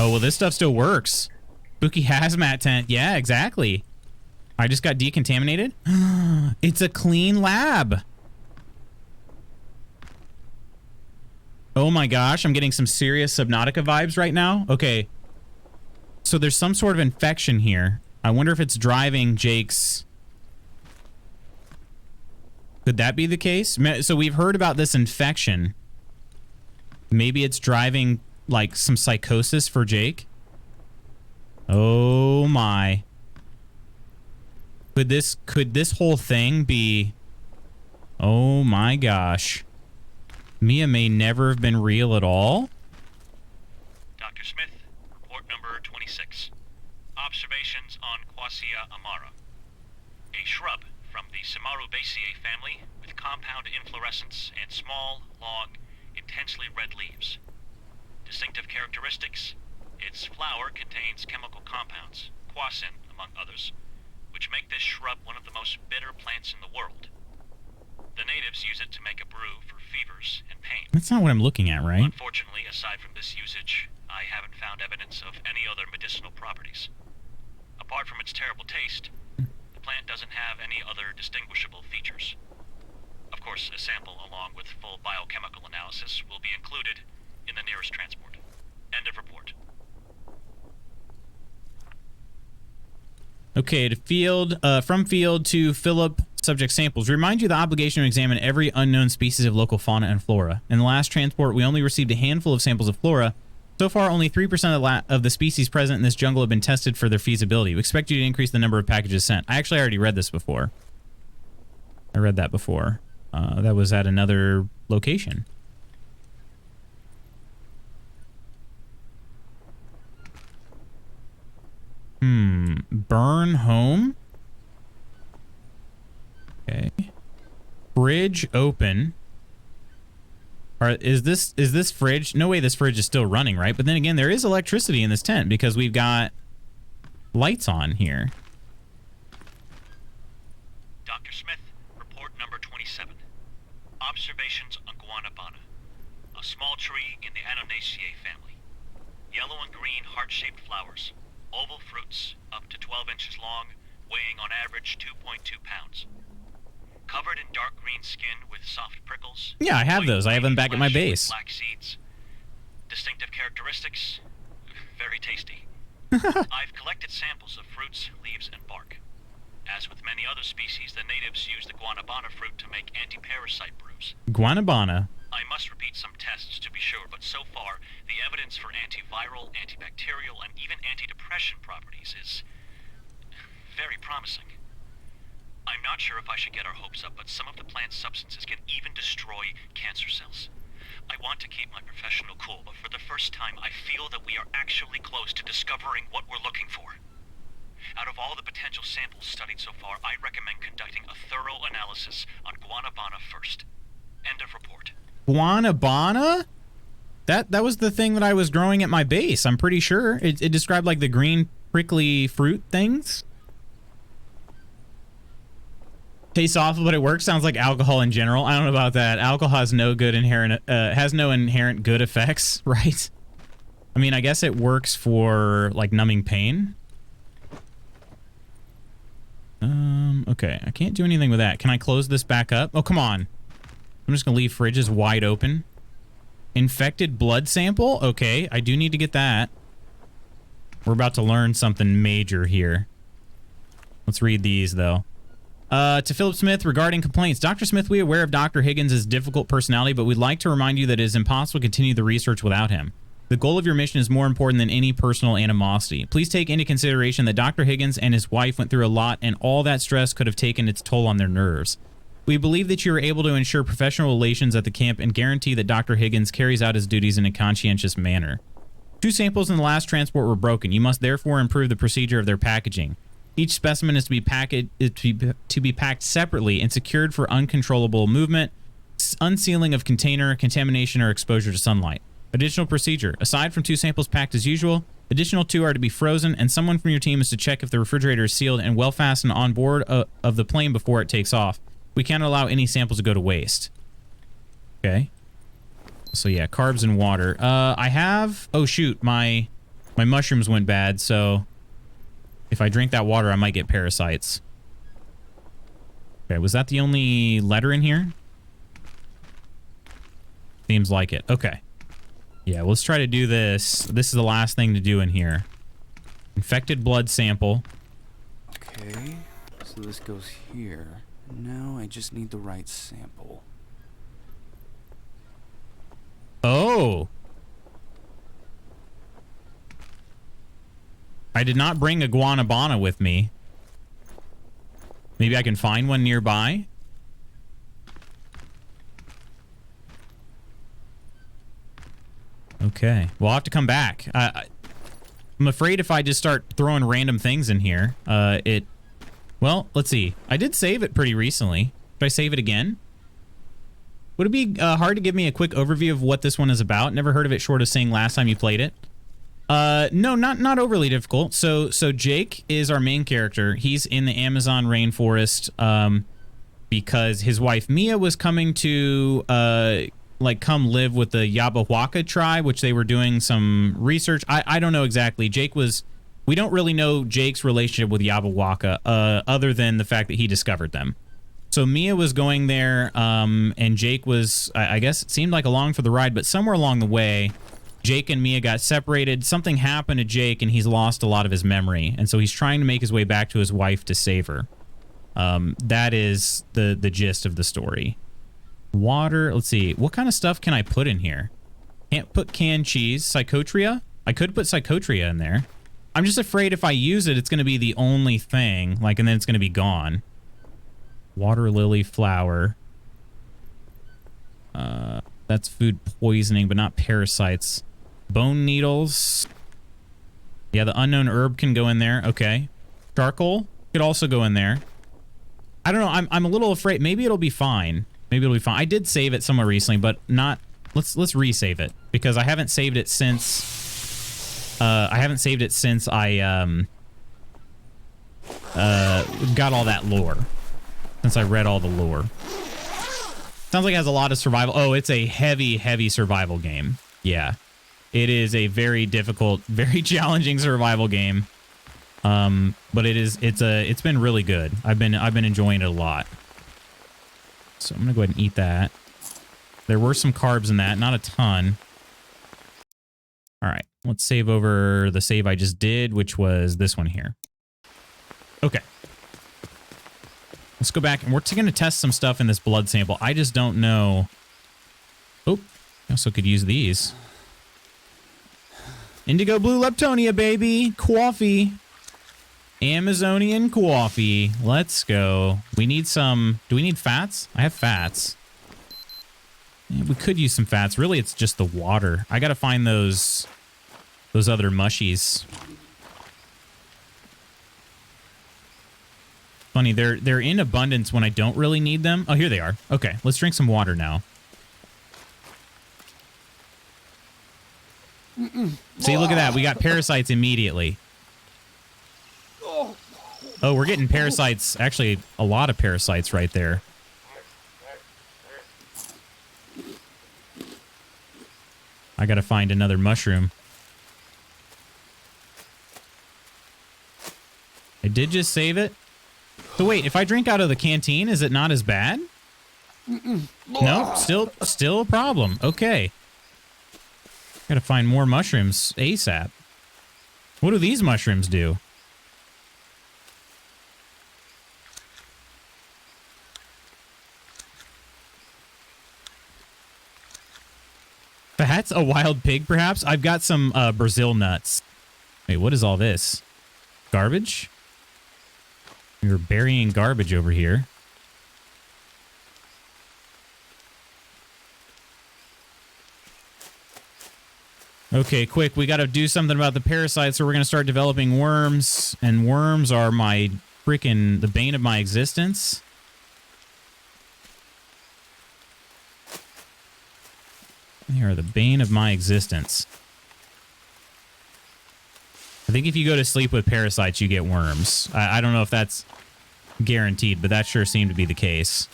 Oh, well, this stuff still works. Spooky hazmat tent. Yeah, exactly. I just got decontaminated. It's a clean lab. Oh my gosh, I'm getting some serious Subnautica vibes right now. Okay. So there's some sort of infection here. I wonder if it's driving Jake's... Could that be the case? So we've heard about this infection. Maybe it's driving, like, some psychosis for Jake. Oh my. Could this whole thing be... Oh my gosh. Mia may never have been real at all.
Dr. Smith, report number 26. Observations on Quassia amara. A shrub from the Samarubaceae family with compound inflorescence and small, long, intensely red leaves. Distinctive characteristics: its flower contains chemical compounds, quassin among others, which make this shrub one of the most bitter plants in the world. The natives use it to make a brew for fevers and pain.
That's not what I'm looking at, right?
Unfortunately, aside from this usage, I haven't found evidence of any other medicinal properties. Apart from its terrible taste, the plant doesn't have any other distinguishable features. Of course, a sample along with full biochemical analysis will be included in the nearest transport. End of report.
Okay, to field, from field to Philip, subject samples. Remind you the obligation to examine every unknown species of local fauna and flora. In the last transport, we only received a handful of samples of flora. So far, only 3% of the species present in this jungle have been tested for their feasibility. We expect you to increase the number of packages sent. I actually already read this before. I read that before. That was at another location. Burn home? Okay. Fridge open. All right, is this fridge? No way this fridge is still running, right? But then again, there is electricity in this tent because we've got lights on here.
in the Annonaceae family. Yellow and green heart-shaped flowers, oval fruits up to 12 inches long, weighing on average 2.2 pounds. Covered in dark green skin with soft prickles.
Yeah, I have those. I have them back at my base.
Black seeds. Distinctive characteristics, very tasty. I've collected samples of fruits, leaves, and bark. As with many other species, the natives use the guanabana fruit to make anti-parasite brews.
Guanabana.
I must repeat some tests to be sure, but so far, the evidence for antiviral, antibacterial, and even antidepressant properties is very promising. I'm not sure if I should get our hopes up, but some of the plant's substances can even destroy cancer cells. I want to keep my professional cool, but for the first time, I feel that we are actually close to discovering what we're looking for. Out of all the potential samples studied so far, I recommend conducting a thorough analysis on guanabana first. End of report.
Guanabana? That was the thing that I was growing at my base, I'm pretty sure. It described like the green prickly fruit things. Tastes awful, but it works. Sounds like alcohol in general. I don't know about that. Alcohol has no inherent good effects, right? I mean, I guess it works for like numbing pain. Okay, I can't do anything with that. Can I close this back up? Oh, come on. I'm just gonna leave fridges wide open. Infected blood sample? Okay, I do need to get that. We're about to learn something major here. Let's read these, though. To Philip Smith, regarding complaints. Dr. Smith, we are aware of Dr. Higgins' difficult personality, but we'd like to remind you that it is impossible to continue the research without him. The goal of your mission is more important than any personal animosity. Please take into consideration that Dr. Higgins and his wife went through a lot, and all that stress could have taken its toll on their nerves. We believe that you are able to ensure professional relations at the camp and guarantee that Dr. Higgins carries out his duties in a conscientious manner. 2 samples in the last transport were broken. You must therefore improve the procedure of their packaging. Each specimen is to be packed separately and secured for uncontrollable movement, unsealing of container, contamination, or exposure to sunlight. Additional procedure. Aside from 2 samples packed as usual, additional 2 are to be frozen, and someone from your team is to check if the refrigerator is sealed and well fastened on board of the plane before it takes off. We can't allow any samples to go to waste. Okay. So yeah, carbs and water. I have... Oh shoot, my mushrooms went bad, so... If I drink that water, I might get parasites. Okay, was that the only letter in here? Seems like it. Okay. Yeah, let's try to do this. This is the last thing to do in here. Infected blood sample.
Okay, so this goes here. Now I just need the right sample.
Oh! I did not bring a guanabana with me. Maybe I can find one nearby? Okay. Well, I'll have to come back. I'm afraid if I just start throwing random things in here, well, let's see. I did save it pretty recently. Should I save it again? Would it be hard to give me a quick overview of what this one is about? Never heard of it short of saying last time you played it. No, not overly difficult. So Jake is our main character. He's in the Amazon rainforest because his wife Mia was coming to come live with the Yabawaka tribe, which they were doing some research. I don't know exactly. We don't really know Jake's relationship with Yabawaka other than the fact that he discovered them. So Mia was going there, and Jake was, I guess it seemed like along for the ride, but somewhere along the way, Jake and Mia got separated. Something happened to Jake, and he's lost a lot of his memory, and so he's trying to make his way back to his wife to save her. That is the gist of the story. Water, let's see. What kind of stuff can I put in here? Can't put canned cheese. Psychotria? I could put Psychotria in there. I'm just afraid if I use it, it's going to be the only thing, and then it's going to be gone. Water lily flower. That's food poisoning, but not parasites. Bone needles. Yeah, the unknown herb can go in there. Okay. Charcoal could also go in there. I don't know. I'm a little afraid. Maybe it'll be fine. Maybe it'll be fine. I did save it somewhere recently, but not... Let's resave it, because I haven't saved it since... I got all that lore. Since I read all the lore. Sounds like it has a lot of survival. Oh, it's a heavy survival game. Yeah. It is a very difficult, very challenging survival game. But it's been really good. I've been enjoying it a lot. So I'm gonna go ahead and eat that. There were some carbs in that, not a ton. All right, let's save over the save I just did, which was this one here. Okay. Let's go back, and we're going to test some stuff in this blood sample. I just don't know. Oh, I also could use these. Indigo Blue Leptonia, baby. Coffee. Amazonian coffee. Let's go. We need some... Do we need fats? I have fats. Yeah, we could use some fats. Really, it's just the water. I got to find those other mushies. Funny, they're in abundance when I don't really need them. Oh, here they are. Okay, let's drink some water now. See, look at that. We got parasites immediately. Oh, we're getting parasites. Actually, a lot of parasites right there. I gotta find another mushroom. I did just save it. So wait, if I drink out of the canteen, is it not as bad? No, still a problem. Okay. Gotta find more mushrooms ASAP. What do these mushrooms do? That's a wild pig, perhaps? I've got some Brazil nuts. Wait, what is all this? Garbage? We're burying garbage over here. Okay, quick. We got to do something about the parasites, so we're going to start developing worms. And worms are my freaking... the bane of my existence. They are the bane of my existence. I think if you go to sleep with parasites, you get worms. I don't know if that's guaranteed, but that sure seemed to be the case.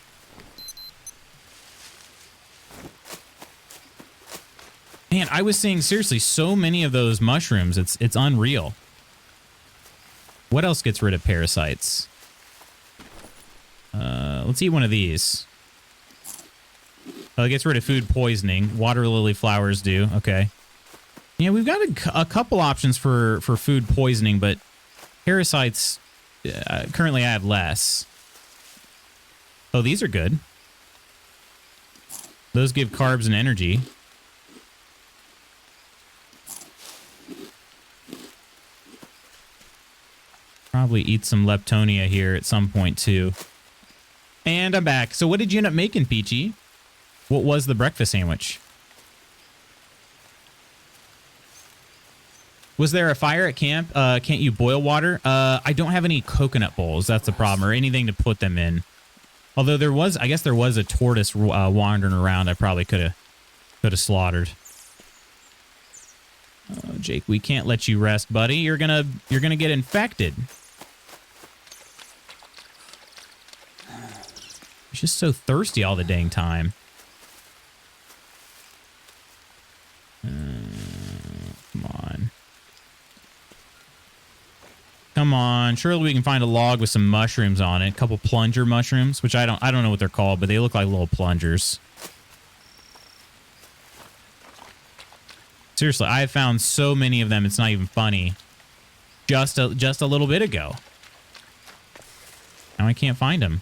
Man, I was seeing, seriously, so many of those mushrooms. It's unreal. What else gets rid of parasites? Let's eat one of these. Oh, it gets rid of food poisoning. Water lily flowers do. Okay. Yeah, we've got a couple options for food poisoning, but parasites currently I have less. Oh, these are good. Those give carbs and energy. Probably eat some Leptonia here at some point, too. And I'm back. So what did you end up making, Peachy? What was the breakfast sandwich? Was there a fire at camp? Can't you boil water? I don't have any coconut bowls. That's the problem, or anything to put them in. Although there was, I guess there was a tortoise wandering around. I probably could have slaughtered. Oh, Jake, we can't let you rest, buddy. You're gonna get infected. You're just so thirsty all the dang time. Come on. Come on. Surely we can find a log with some mushrooms on it. A couple plunger mushrooms, which I don't know what they're called, but they look like little plungers. Seriously, I have found so many of them, it's not even funny. Just a little bit ago. Now I can't find them.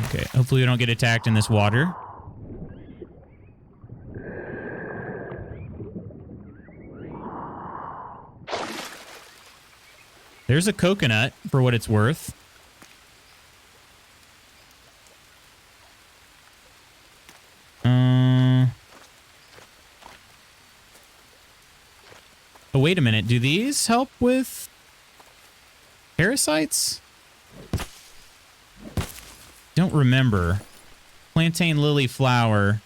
Okay, hopefully we don't get attacked in this water. There's a coconut, for what it's worth. Oh, wait a minute. Do these help with parasites? Don't remember. Plantain lily flower.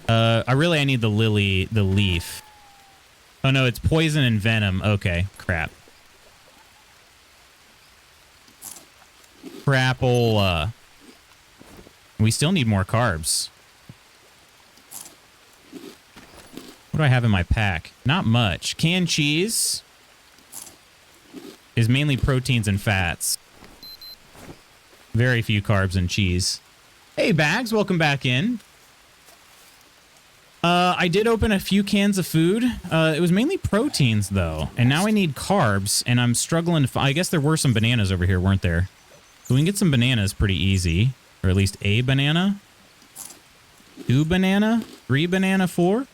I need the lily, the leaf. Oh no, it's poison and venom. Okay, crap. Crapola. We still need more carbs. What do I have in my pack? Not much. Canned cheese is mainly proteins and fats. Very few carbs and cheese. Hey, Bags, welcome back in. I did open a few cans of food. It was mainly proteins, though. And now I need carbs, and I'm struggling to I guess there were some bananas over here, weren't there? So we can get some bananas pretty easy. Or at least a banana. 2 banana? 3 banana? 4?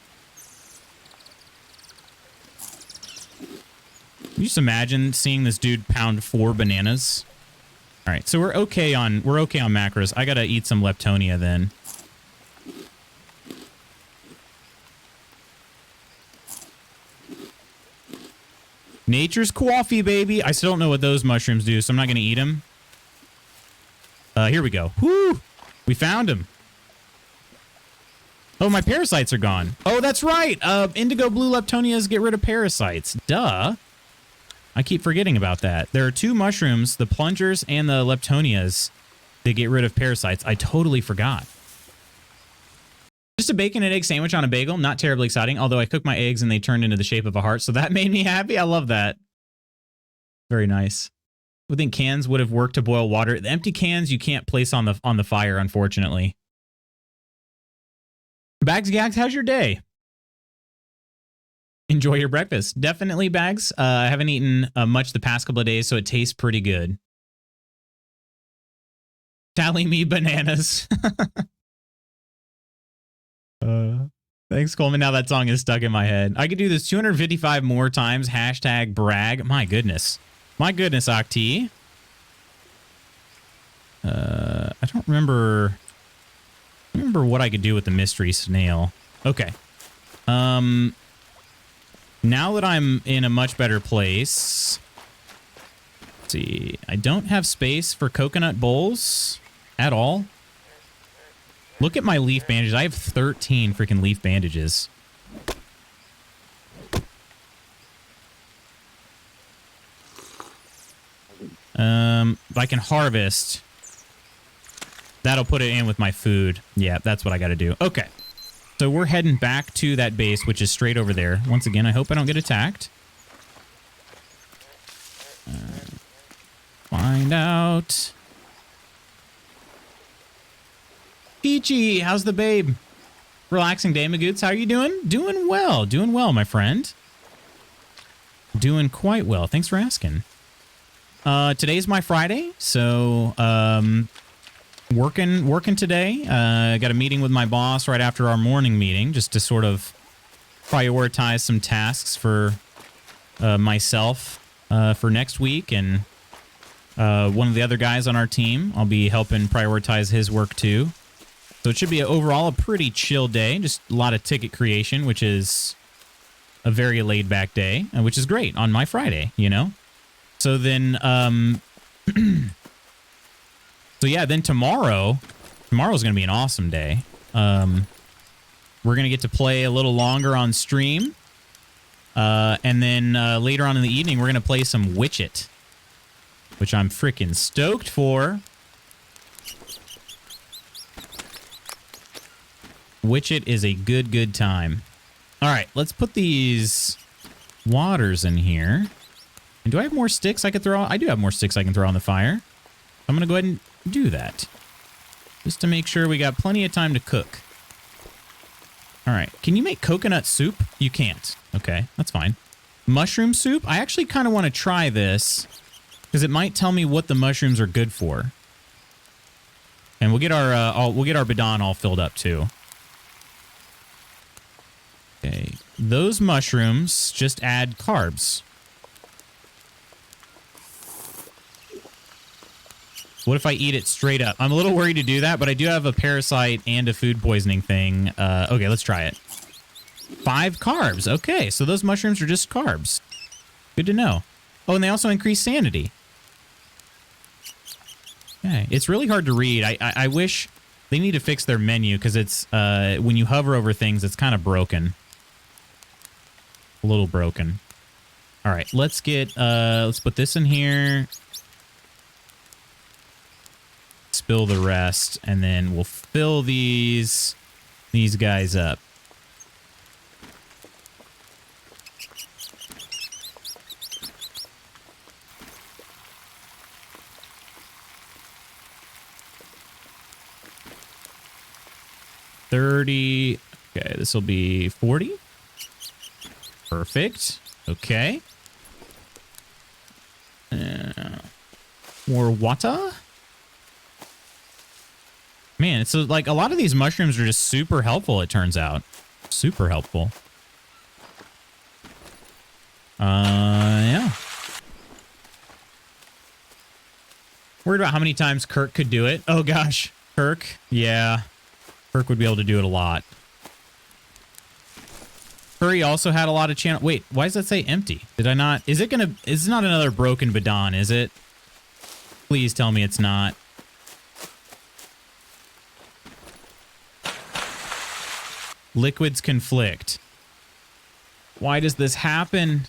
Can you just imagine seeing this dude pound 4 bananas? All right, so we're okay on macros. I gotta eat some Leptonia then. Nature's coffee, baby. I still don't know what those mushrooms do, so I'm not gonna eat them. Here we go. Whoo! We found him. Oh, my parasites are gone. Oh, that's right. Indigo blue Leptonias get rid of parasites. Duh. I keep forgetting about that. There are 2 mushrooms, the plungers and the Leptonias, that get rid of parasites. I totally forgot. Just a bacon and egg sandwich on a bagel. Not terribly exciting, although I cooked my eggs and they turned into the shape of a heart, so that made me happy. I love that. Very nice. I think cans would have worked to boil water. The empty cans you can't place on the fire, unfortunately. Bags Gags, how's your day? Enjoy your breakfast. Definitely, Bags. I haven't eaten much the past couple of days, so it tastes pretty good. Tally me bananas. Thanks, Coleman. Now that song is stuck in my head. I could do this 255 more times. Hashtag brag. My goodness. My goodness, Octi. I don't remember what I could do with the mystery snail. Okay. Now that I'm in a much better place, let's see. I don't have space for coconut bowls at all. Look at my leaf bandages. I have 13 freaking leaf bandages. If I can harvest, that'll put it in with my food. Yeah, that's what I got to do. Okay. So we're heading back to that base, which is straight over there. Once again, I hope I don't get attacked. Find out. Peachy, how's the babe? Relaxing day, Magoots. How are you doing? Doing well. Doing well, my friend. Doing quite well. Thanks for asking. Today's my Friday, so working today. Got a meeting with my boss right after our morning meeting, just to sort of prioritize some tasks for myself for next week, and one of the other guys on our team, I'll be helping prioritize his work too. So it should be overall a pretty chill day, just a lot of ticket creation, which is a very laid-back day, which is great on my Friday, you know? So then, so yeah, then tomorrow's going to be an awesome day. We're going to get to play a little longer on stream. And then later on in the evening, we're going to play some Witch-It, which I'm freaking stoked for. Witch-It is a good time. All right, let's put these waters in here. And do I have more sticks I could throw? I do have more sticks I can throw on the fire. I'm going to go ahead and do that, just to make sure we got plenty of time to cook. All right. Can you make coconut soup? You can't. Okay, that's fine. Mushroom soup? I actually kind of want to try this because it might tell me what the mushrooms are good for. And we'll get our bidon all filled up too. Okay. Those mushrooms just add carbs. What if I eat it straight up? I'm a little worried to do that, but I do have a parasite and a food poisoning thing. Okay, let's try it. 5 carbs. Okay, so those mushrooms are just carbs. Good to know. Oh, and they also increase sanity. Okay, it's really hard to read. I wish they need to fix their menu because it's when you hover over things, it's kind of broken. A little broken. All right, let's get let's put this in here. spill the rest, and then we'll fill these guys up. $30. Okay, this will be 40. Perfect. Okay. More water. Man, it's like a lot of these mushrooms are just super helpful, it turns out. Super helpful. Yeah. Worried about how many times Kirk could do it. Oh gosh, Kirk. Yeah. Kirk would be able to do it a lot. Curry also had a lot of channel. Wait, why does that say empty? Did I not? Is it gonna? It's not another broken bidon, is it? Please tell me it's not. Liquids conflict. Why does this happen?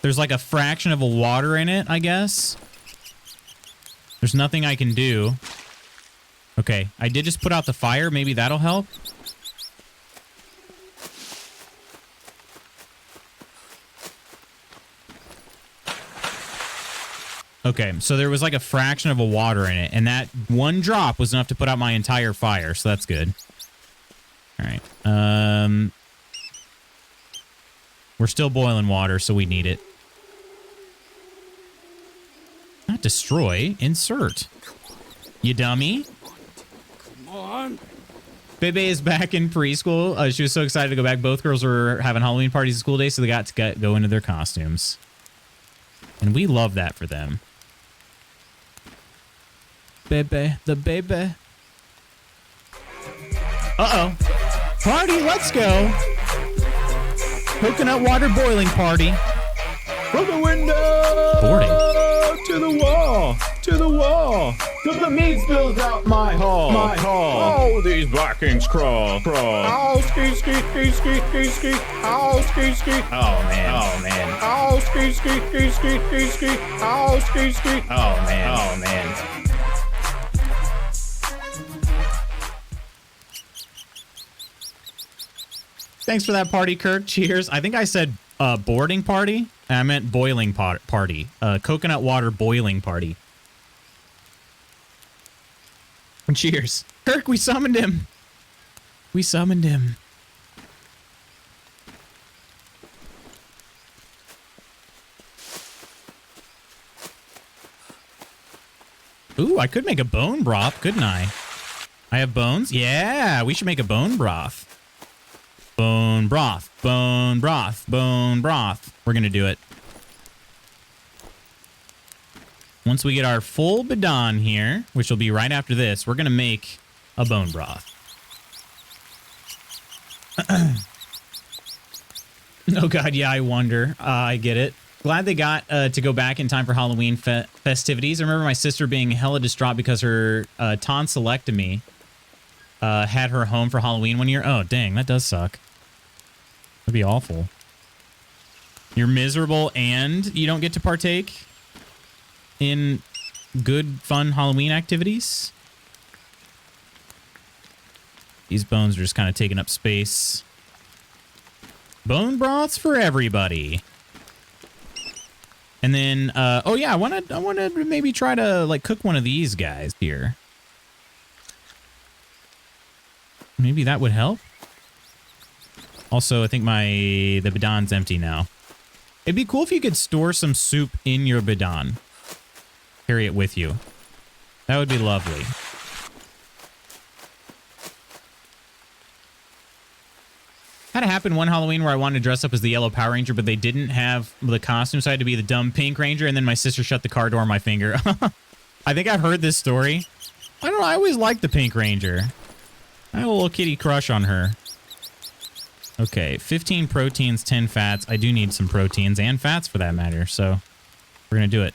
There's like a fraction of a water in it, I guess. There's nothing I can do. Okay, I did just put out the fire. Maybe that'll help. Okay, so there was like a fraction of a water in it, and that one drop was enough to put out my entire fire, so that's good. All right. We're still boiling water, so we need it. Not destroy, insert. You dummy.
Come on.
Bebe is back in preschool. She was so excited to go back. Both girls were having Halloween parties at school day, so they got to go into their costumes. And we love that for them. Bebe, the baby. Uh-oh. Party, let's go. Coconut water boiling party.
From the window
Boarding.
to the wall, to the wall. Till the meat spills out my hall, my hall. Oh, these Vikings crawl, crawl. Oh, ski, ski, ski, ski, ski, ski. Oh, ski, ski.
Oh, man. Oh, man.
Oh, ski, ski, ski, ski, ski, ski. Oh, ski, ski.
Oh, man. Oh, man. Thanks for that party, Kirk. Cheers. I think I said boarding party. And I meant boiling party. Coconut water boiling party. Cheers. Kirk, we summoned him. We summoned him. Ooh, I could make a bone broth, couldn't I? I have bones? Yeah, we should make a bone broth. Bone broth, bone broth, bone broth. We're going to do it. Once we get our full bidon here, which will be right after this, we're going to make a bone broth. Oh, God, yeah, I wonder. I get it. Glad they got to go back in time for Halloween festivities. I remember my sister being hella distraught because her tonsillectomy had her home for Halloween one year. Oh, dang, that does suck. That'd be awful. You're miserable and you don't get to partake in good, fun Halloween activities? These bones are just kind of taking up space. Bone broths for everybody. And then, oh yeah, I want to maybe try to like cook one of these guys here. Maybe that would help. Also, I think the bidon's empty now. It'd be cool if you could store some soup in your bidon. Carry it with you. That would be lovely. Had it happen one Halloween where I wanted to dress up as the Yellow Power Ranger, but they didn't have the costume, so I had to be the dumb Pink Ranger, and then my sister shut the car door on my finger. I think I've heard this story. I don't know, I always liked the Pink Ranger. I had a little kitty crush on her. Okay, 15 proteins, 10 fats. I do need some proteins and fats for that matter, so we're going to do it.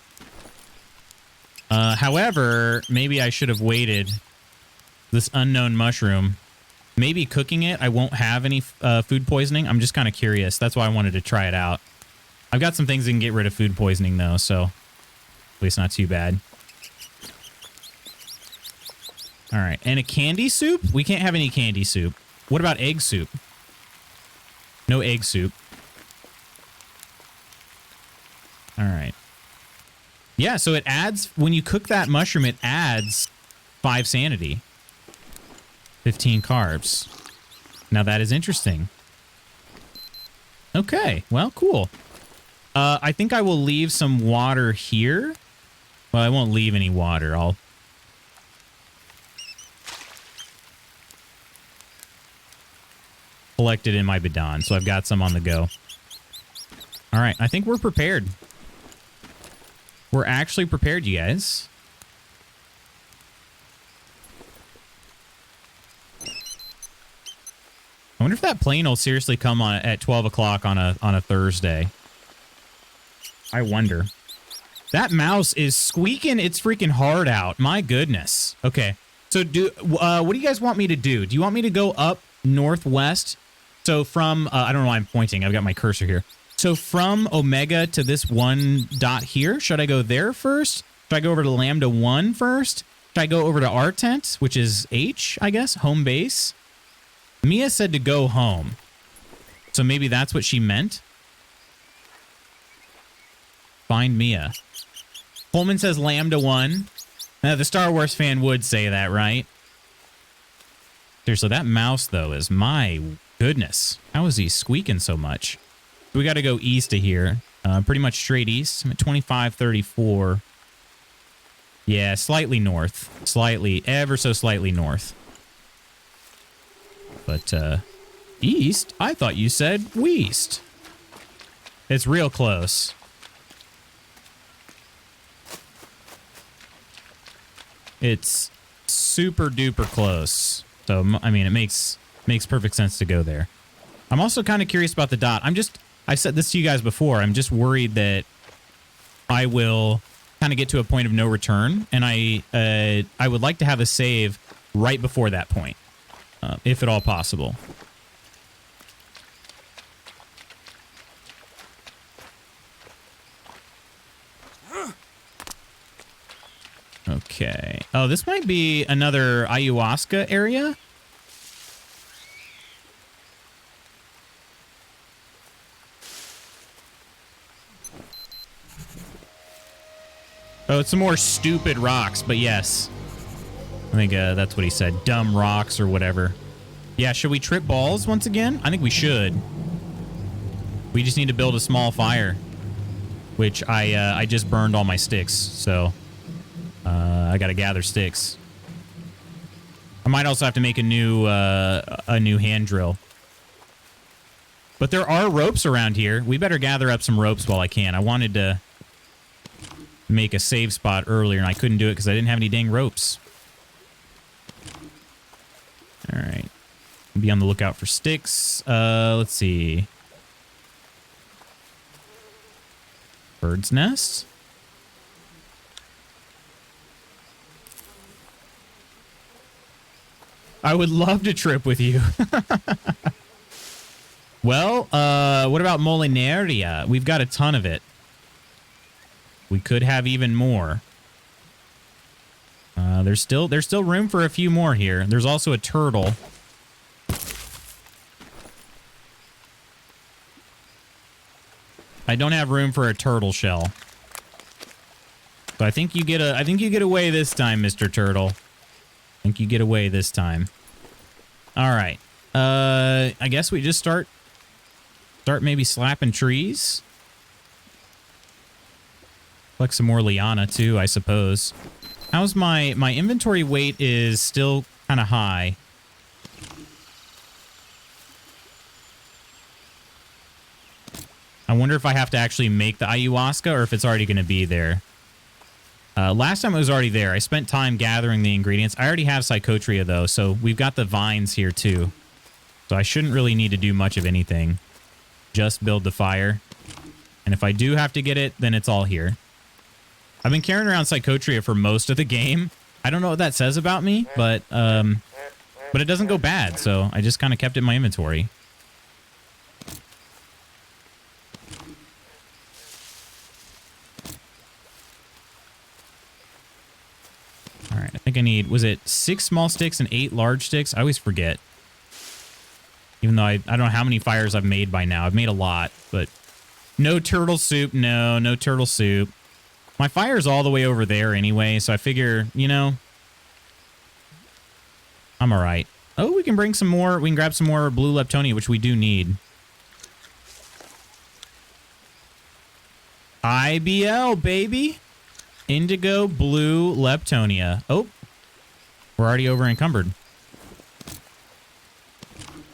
However, maybe I should have waited. This unknown mushroom. Maybe cooking it, I won't have any food poisoning. I'm just kind of curious. That's why I wanted to try it out. I've got some things that can get rid of food poisoning, though, so at least not too bad. All right. And a candy soup? We can't have any candy soup. What about egg soup? No egg soup. All right. Yeah, so it adds, when you cook that mushroom, it adds 5 sanity. 15 carbs. Now that is interesting. Okay, well, cool. I think I will leave some water here. Well, I won't leave any water. I'll... collect it in my bidon, so I've got some on the go. All right, I think we're prepared. We're actually prepared, you guys. I wonder if that plane will seriously come on at 12 o'clock on a Thursday. I wonder. That mouse is squeaking its freaking heart out. My goodness. Okay. So what do you guys want me to do? Do you want me to go up northwest? So from, I don't know why I'm pointing. I've got my cursor here. So from Omega to this one dot here, should I go there first? Should I go over to Lambda 1 first? Should I go over to our tent, which is H, I guess, home base? Mia said to go home. So maybe that's what she meant. Find Mia. Coleman says Lambda 1. Now, the Star Wars fan would say that, right? Seriously, that mouse, though, is my goodness. How is he squeaking so much? We got to go east of here. Pretty much straight east. I'm at 2534. Yeah, slightly north. Slightly, ever so slightly north. But, east? I thought you said west. It's real close. It's super duper close. So, I mean, it makes perfect sense to go there. I'm also kind of curious about the dot. I've said this to you guys before. I'm just worried that I will kind of get to a point of no return. And I would like to have a save right before that point. If at all possible. Okay. Oh, this might be another ayahuasca area. Oh, it's some more stupid rocks, but yes. I think that's what he said. Dumb rocks or whatever. Yeah, should we trip balls once again? I think we should. We just need to build a small fire. Which I just burned all my sticks, so... I gotta gather sticks. I might also have to make a new hand drill. But there are ropes around here. We better gather up some ropes while I can. I wanted to make a save spot earlier, and I couldn't do it because I didn't have any dang ropes. All right. Be on the lookout for sticks. Let's see. Bird's nest? I would love to trip with you. Well, what about Molinaria? We've got a ton of it. We could have even more. There's still room for a few more here. There's also a turtle. I don't have room for a turtle shell. So I think you get away this time, Mr. Turtle. I think you get away this time. All right. I guess we just start maybe slapping trees. Collect some more liana too, I suppose. How's my inventory weight is still kind of high. I wonder if I have to actually make the ayahuasca or if it's already going to be there. Last time it was already there. I spent time gathering the ingredients. I already have psychotria, though, so we've got the vines here, too. So I shouldn't really need to do much of anything. Just build the fire. And if I do have to get it, then it's all here. I've been carrying around psychotria for most of the game. I don't know what that says about me, but it doesn't go bad, so I just kind of kept it in my inventory. All right, I think I need, was it 6 small sticks and 8 large sticks? I always forget. Even though I don't know how many fires I've made by now. I've made a lot, but no turtle soup. No turtle soup. My fire's all the way over there anyway, so I figure, you know, I'm all right. Oh, we can bring some more. We can grab some more blue Leptonia, which we do need. IBL, baby. Indigo blue Leptonia. Oh, we're already over encumbered.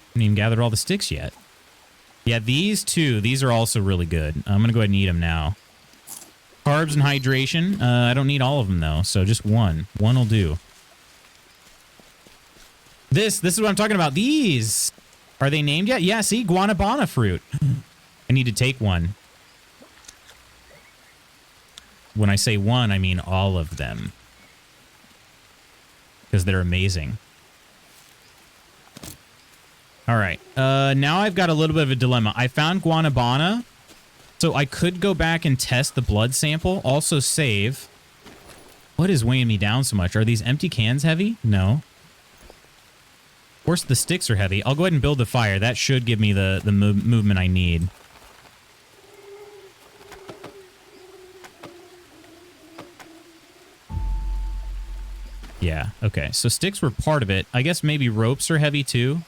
Haven't even gathered all the sticks yet. Yeah, these two, these are also really good. I'm going to go ahead and eat them now. Carbs and hydration. I don't need all of them, though, so just one. One will do. This is what I'm talking about. These. Are they named yet? Yeah, see? Guanabana fruit. I need to take one. When I say one, I mean all of them. Because they're amazing. All right. Now I've got a little bit of a dilemma. I found Guanabana, so I could go back and test the blood sample. Also save. What is weighing me down so much? Are these empty cans heavy? No. Of course, the sticks are heavy. I'll go ahead and build the fire. That should give me the movement I need. Yeah, okay. So sticks were part of it. I guess maybe ropes are heavy too.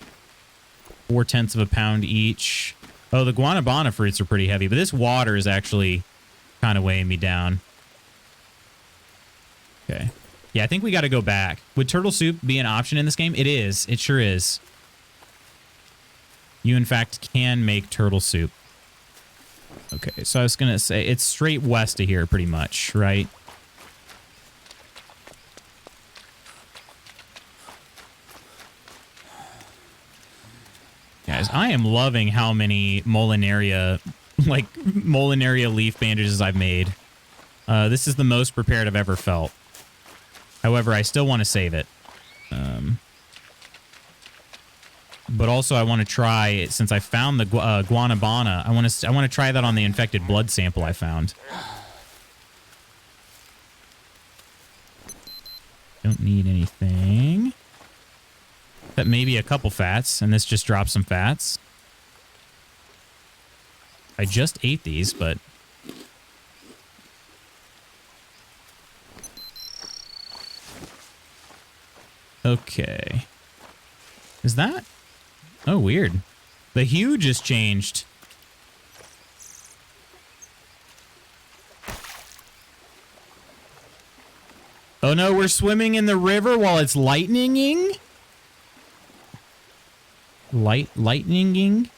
4/10 of a pound each. Oh, the Guanabana fruits are pretty heavy, but this water is actually kind of weighing me down. Okay. Yeah, I think we got to go back. Would turtle soup be an option in this game? It is. It sure is. You, in fact, can make turtle soup. Okay, so I was going to say it's straight west of here pretty much, right? Guys, I am loving how many Molinaria leaf bandages I've made. This is the most prepared I've ever felt. However, I still want to save it. But also, I want to try, since I found the Guanabana, I want to try that on the infected blood sample I found. Don't need anything. That maybe a couple fats, and this just drops some fats. I just ate these, but... Okay. Is that? Oh, weird. The hue just changed. Oh no, we're swimming in the river while it's lightninging? Lightninging?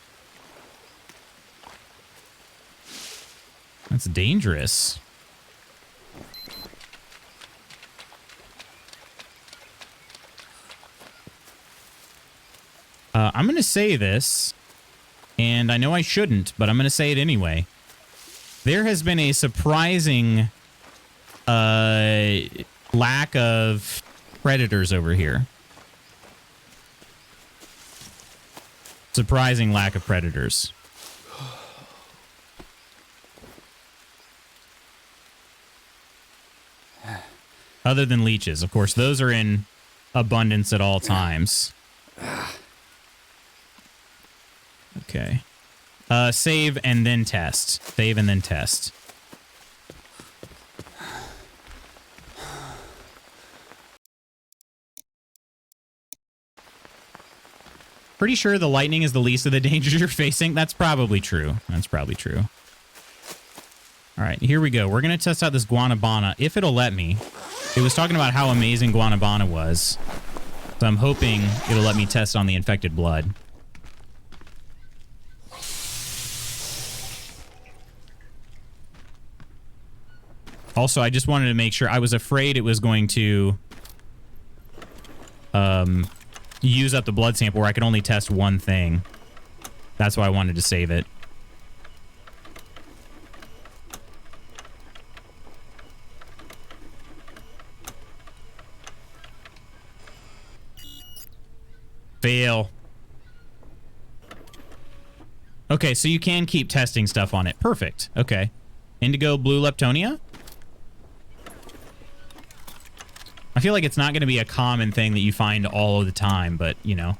That's dangerous. I'm going to say this, and I know I shouldn't, but I'm going to say it anyway. There has been a surprising lack of predators over here. Surprising lack of predators. Other than leeches. Of course, those are in abundance at all times. Okay. Save and then test. Save and then test. Pretty sure the lightning is the least of the dangers you're facing. That's probably true. That's probably true. All right, here we go. We're going to test out this Guanabana, if it'll let me. It was talking about how amazing Guanabana was. So I'm hoping it'll let me test on the infected blood. Also, I just wanted to make sure. I was afraid it was going to use up the blood sample where I could only test one thing. That's why I wanted to save it. Fail. Okay, so you can keep testing stuff on it. Perfect. Okay. Indigo blue Leptonia? I feel like it's not going to be a common thing that you find all of the time, but, you know.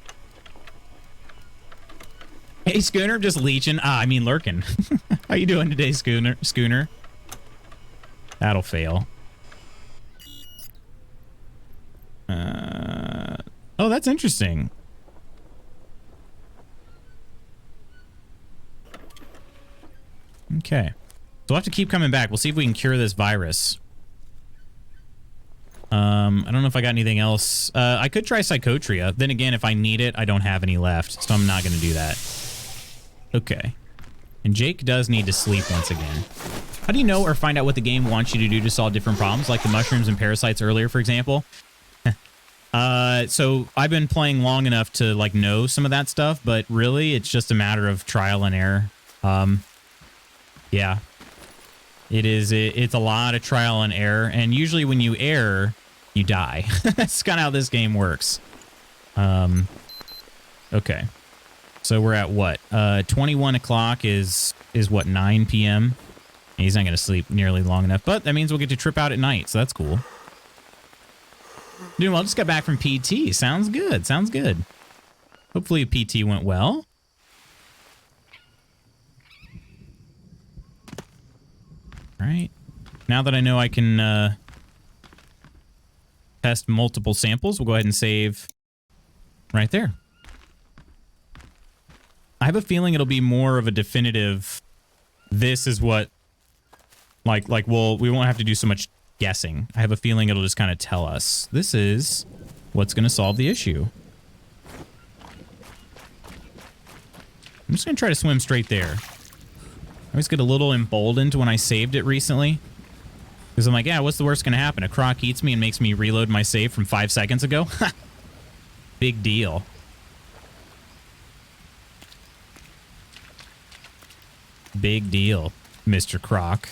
Hey, Schooner, just leeching. I mean, lurking. How you doing today, Schooner? That'll fail. Oh, that's interesting. Okay. So we'll have to keep coming back. We'll see if we can cure this virus. I don't know if I got anything else. I could try Psychotria. Then again, if I need it, I don't have any left, so I'm not going to do that. Okay. And Jake does need to sleep once again. How do you know or find out what the game wants you to do to solve different problems, like the mushrooms and parasites earlier, for example? So I've been playing long enough to, like, know some of that stuff, but really, it's just a matter of trial and error. Yeah. It's a lot of trial and error, and usually when you err, you die. That's kind of how this game works. Okay. So we're at what? 21 o'clock is what, 9 p.m.? He's not going to sleep nearly long enough, but that means we'll get to trip out at night, so that's cool. Doing well, just got back from PT. Sounds good, sounds good. Hopefully PT went well. All right. Now that I know I can test multiple samples, we'll go ahead and save right there. I have a feeling it'll be more of a definitive, this is what, we won't have to do so much guessing. I have a feeling it'll just kind of tell us, this is what's going to solve the issue. I'm just going to try to swim straight there. I always get a little emboldened when I saved it recently. Because I'm like, yeah, what's the worst going to happen? A croc eats me and makes me reload my save from 5 seconds ago? Big deal. Big deal, Mr. Croc.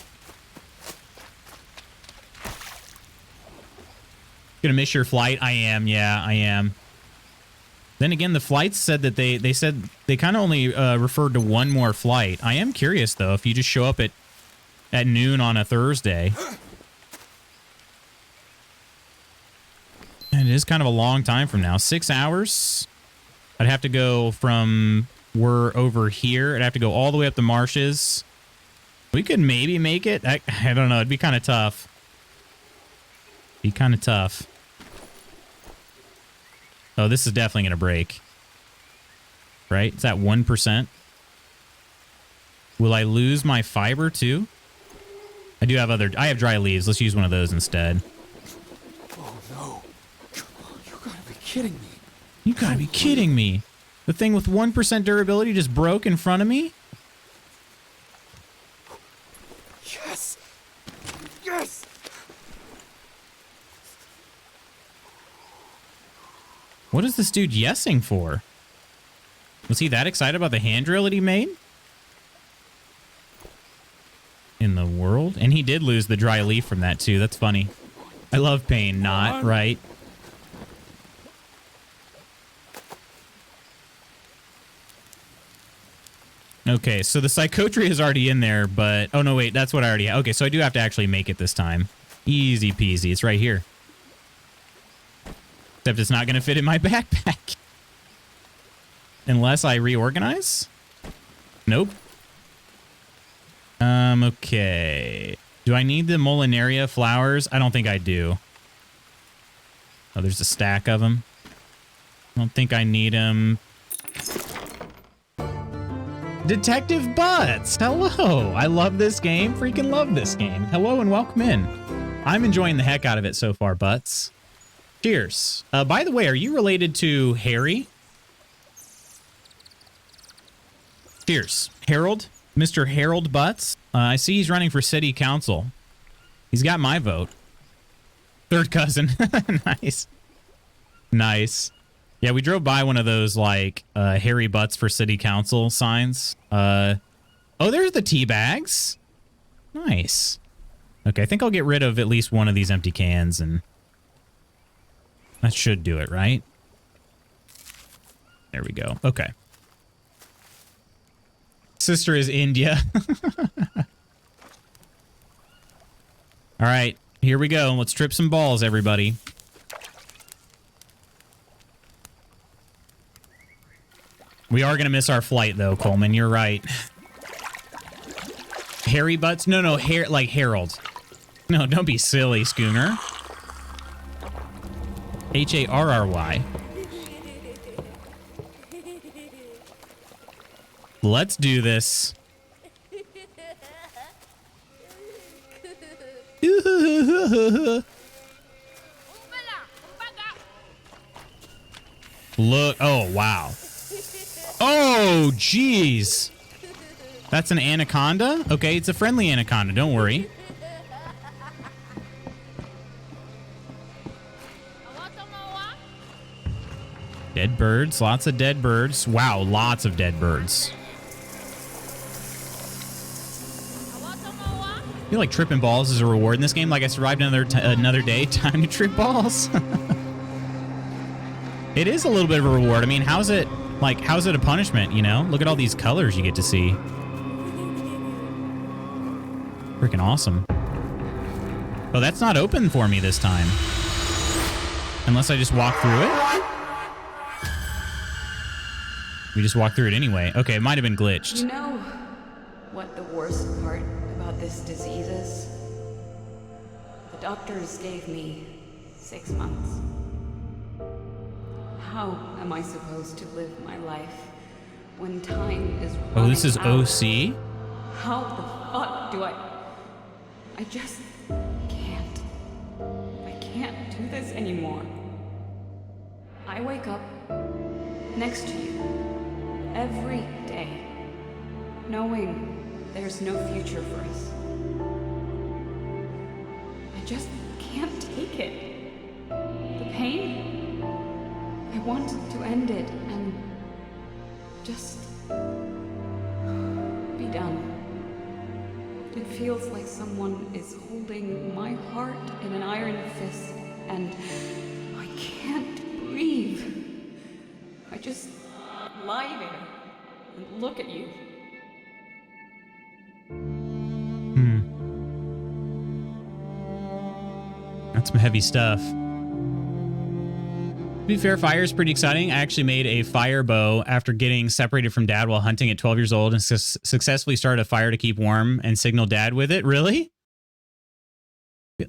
Gonna miss your flight? I am, yeah, I am. Then again, the flights said that they said they kind of only referred to one more flight. I am curious, though, if you just show up at noon on a Thursday. And it is kind of a long time from now. 6 hours? I'd have to go from... We're over here. I'd have to go all the way up the marshes. We could maybe make it. I don't know. It'd be kind of tough. Be kind of tough. Oh, this is definitely going to break. Right? It's at 1%. Will I lose my fiber too? I do have I have dry leaves. Let's use one of those instead.
Oh, no. You gotta be kidding me.
You gotta be kidding me. The thing with 1% durability just broke in front of me?
Yes. Yes.
What is this dude yesing for? Was he that excited about the hand drill that he made? In the world? And he did lose the dry leaf from that too. That's funny. I love pain, not right. Okay, so the Psychotria is already in there, but... Oh, no, wait, that's what I already... Okay, so I do have to actually make it this time. Easy peasy. It's right here. Except it's not going to fit in my backpack. Unless I reorganize? Nope. Okay. Do I need the Molinaria flowers? I don't think I do. Oh, there's a stack of them. I don't think I need them. Detective Butts, hello. I love this game. Freaking love this game. Hello and welcome in. I'm enjoying the heck out of it so far, Butts. Cheers. By the way, are you related to Harry? Cheers. Harold? Mr. Harold Butts? I see he's running for city council. He's got my vote. Third cousin. Nice. Nice. Yeah, we drove by one of those, like, Harry Butts for city council signs. Oh, there's the tea bags. Nice. Okay, I think I'll get rid of at least one of these empty cans, and that should do it, right? There we go. Okay. Sister is India. All right, here we go. Let's trip some balls, everybody. We are going to miss our flight, though, Coleman. You're right. Harry Butts? No, no, like Harold. No, don't be silly, Schooner. Harry. Let's do this. Look. Oh, wow. Oh, jeez. That's an anaconda? Okay, it's a friendly anaconda. Don't worry. Dead birds. Lots of dead birds. Wow, lots of dead birds. I feel like tripping balls is a reward in this game. Like I survived another day. Time to trip balls. It is a little bit of a reward. I mean, how's it a punishment, you know? Look at all these colors you get to see. Freaking awesome. Oh, that's not open for me this time. Unless I just walk through it. We just walk through it anyway. Okay, it might have been glitched.
You know what the worst part about this disease is? The doctors gave me 6 months. How am I supposed to live my life when time is running out?
Oh, this is OC?
How the fuck do I just can't. I can't do this anymore. I wake up next to you every day, knowing there's no future for us. I just can't take it. The pain, I want to end it and just be done. It feels like someone is holding my heart in an iron fist and I can't breathe. I just lie there and look at you.
That's some heavy stuff. To be fair, fire is pretty exciting. I actually made a fire bow after getting separated from dad while hunting at 12 years old and successfully started a fire to keep warm and signal dad with it. Really?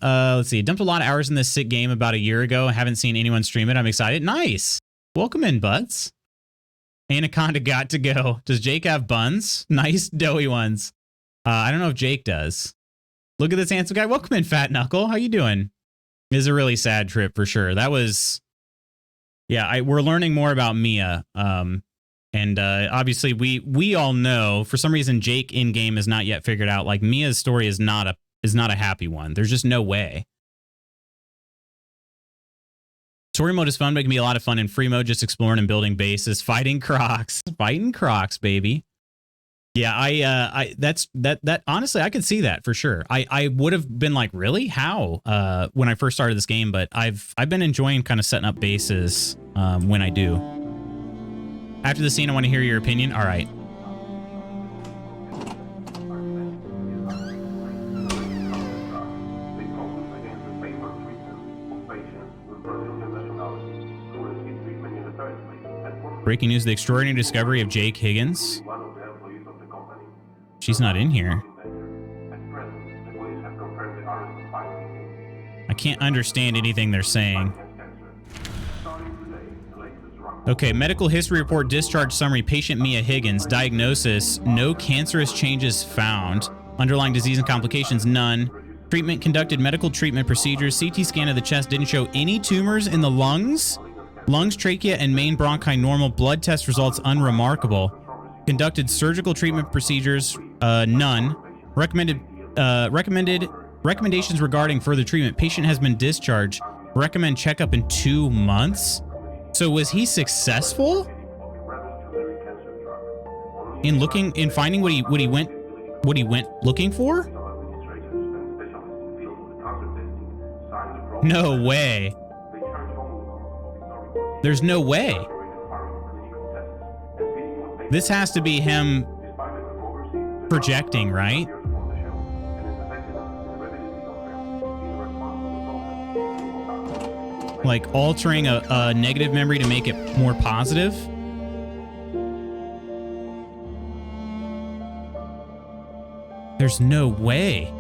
Let's see. Dumped a lot of hours in this sick game about a year ago. I haven't seen anyone stream it. I'm excited. Nice. Welcome in, butts. Anaconda got to go. Does Jake have buns? Nice doughy ones. I don't know if Jake does. Look at this handsome guy. Welcome in, Fat Knuckle. How you doing? It was a really sad trip for sure. That was... Yeah, we're learning more about Mia. And obviously we all know, for some reason, Jake in-game has not yet figured out, like, Mia's story is not a happy one. There's just no way. Story mode is fun, but it can be a lot of fun in free mode, just exploring and building bases, fighting crocs. Fighting crocs, baby. Yeah, that honestly, I could see that for sure. I would have been like, really? How? When I first started this game, but I've been enjoying kind of setting up bases when I do. After the scene, I want to hear your opinion. All right. Breaking news, the extraordinary discovery of Jake Higgins. She's not in here. I can't understand anything they're saying. Okay, medical history report, discharge summary, patient Mia Higgins, diagnosis, no cancerous changes found, underlying disease and complications, none. Treatment conducted, medical treatment procedures, CT scan of the chest didn't show any tumors in the lungs. Lungs, trachea, and main bronchi normal, blood test results unremarkable. Conducted surgical treatment procedures, none. Recommendations regarding further treatment. Patient has been discharged. Recommend checkup in 2 months. So was he successful in finding what he went looking for? No way. There's no way. This has to be him projecting, right? Like altering a negative memory to make it more positive. There's no way.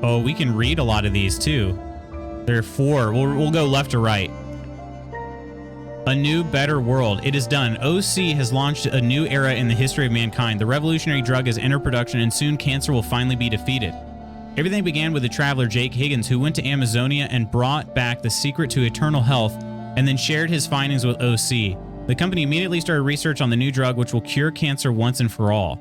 Oh, we can read a lot of these too. There are 4. We'll go left to right. A new, better world. It is done. OC has launched a new era in the history of mankind. The revolutionary drug has entered production, and soon cancer will finally be defeated. Everything began with the traveler Jake Higgins, who went to Amazonia and brought back the secret to eternal health, and then shared his findings with OC. The company immediately started research on the new drug, which will cure cancer once and for all.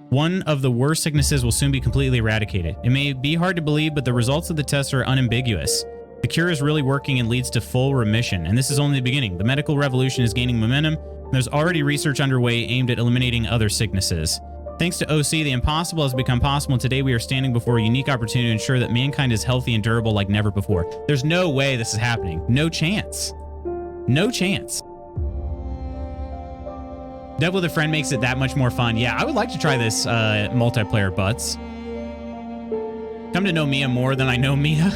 One of the worst sicknesses will soon be completely eradicated. It may be hard to believe, but the results of the tests are unambiguous. The cure is really working and leads to full remission, and this is only the beginning. The medical revolution is gaining momentum, and there's already research underway aimed at eliminating other sicknesses. Thanks to OC, the impossible has become possible, and today we are standing before a unique opportunity to ensure that mankind is healthy and durable like never before. There's no way this is happening. No chance. No chance. Dev with a friend makes it that much more fun. Yeah, I would like to try this multiplayer butts. Come to know Mia more than I know Mia.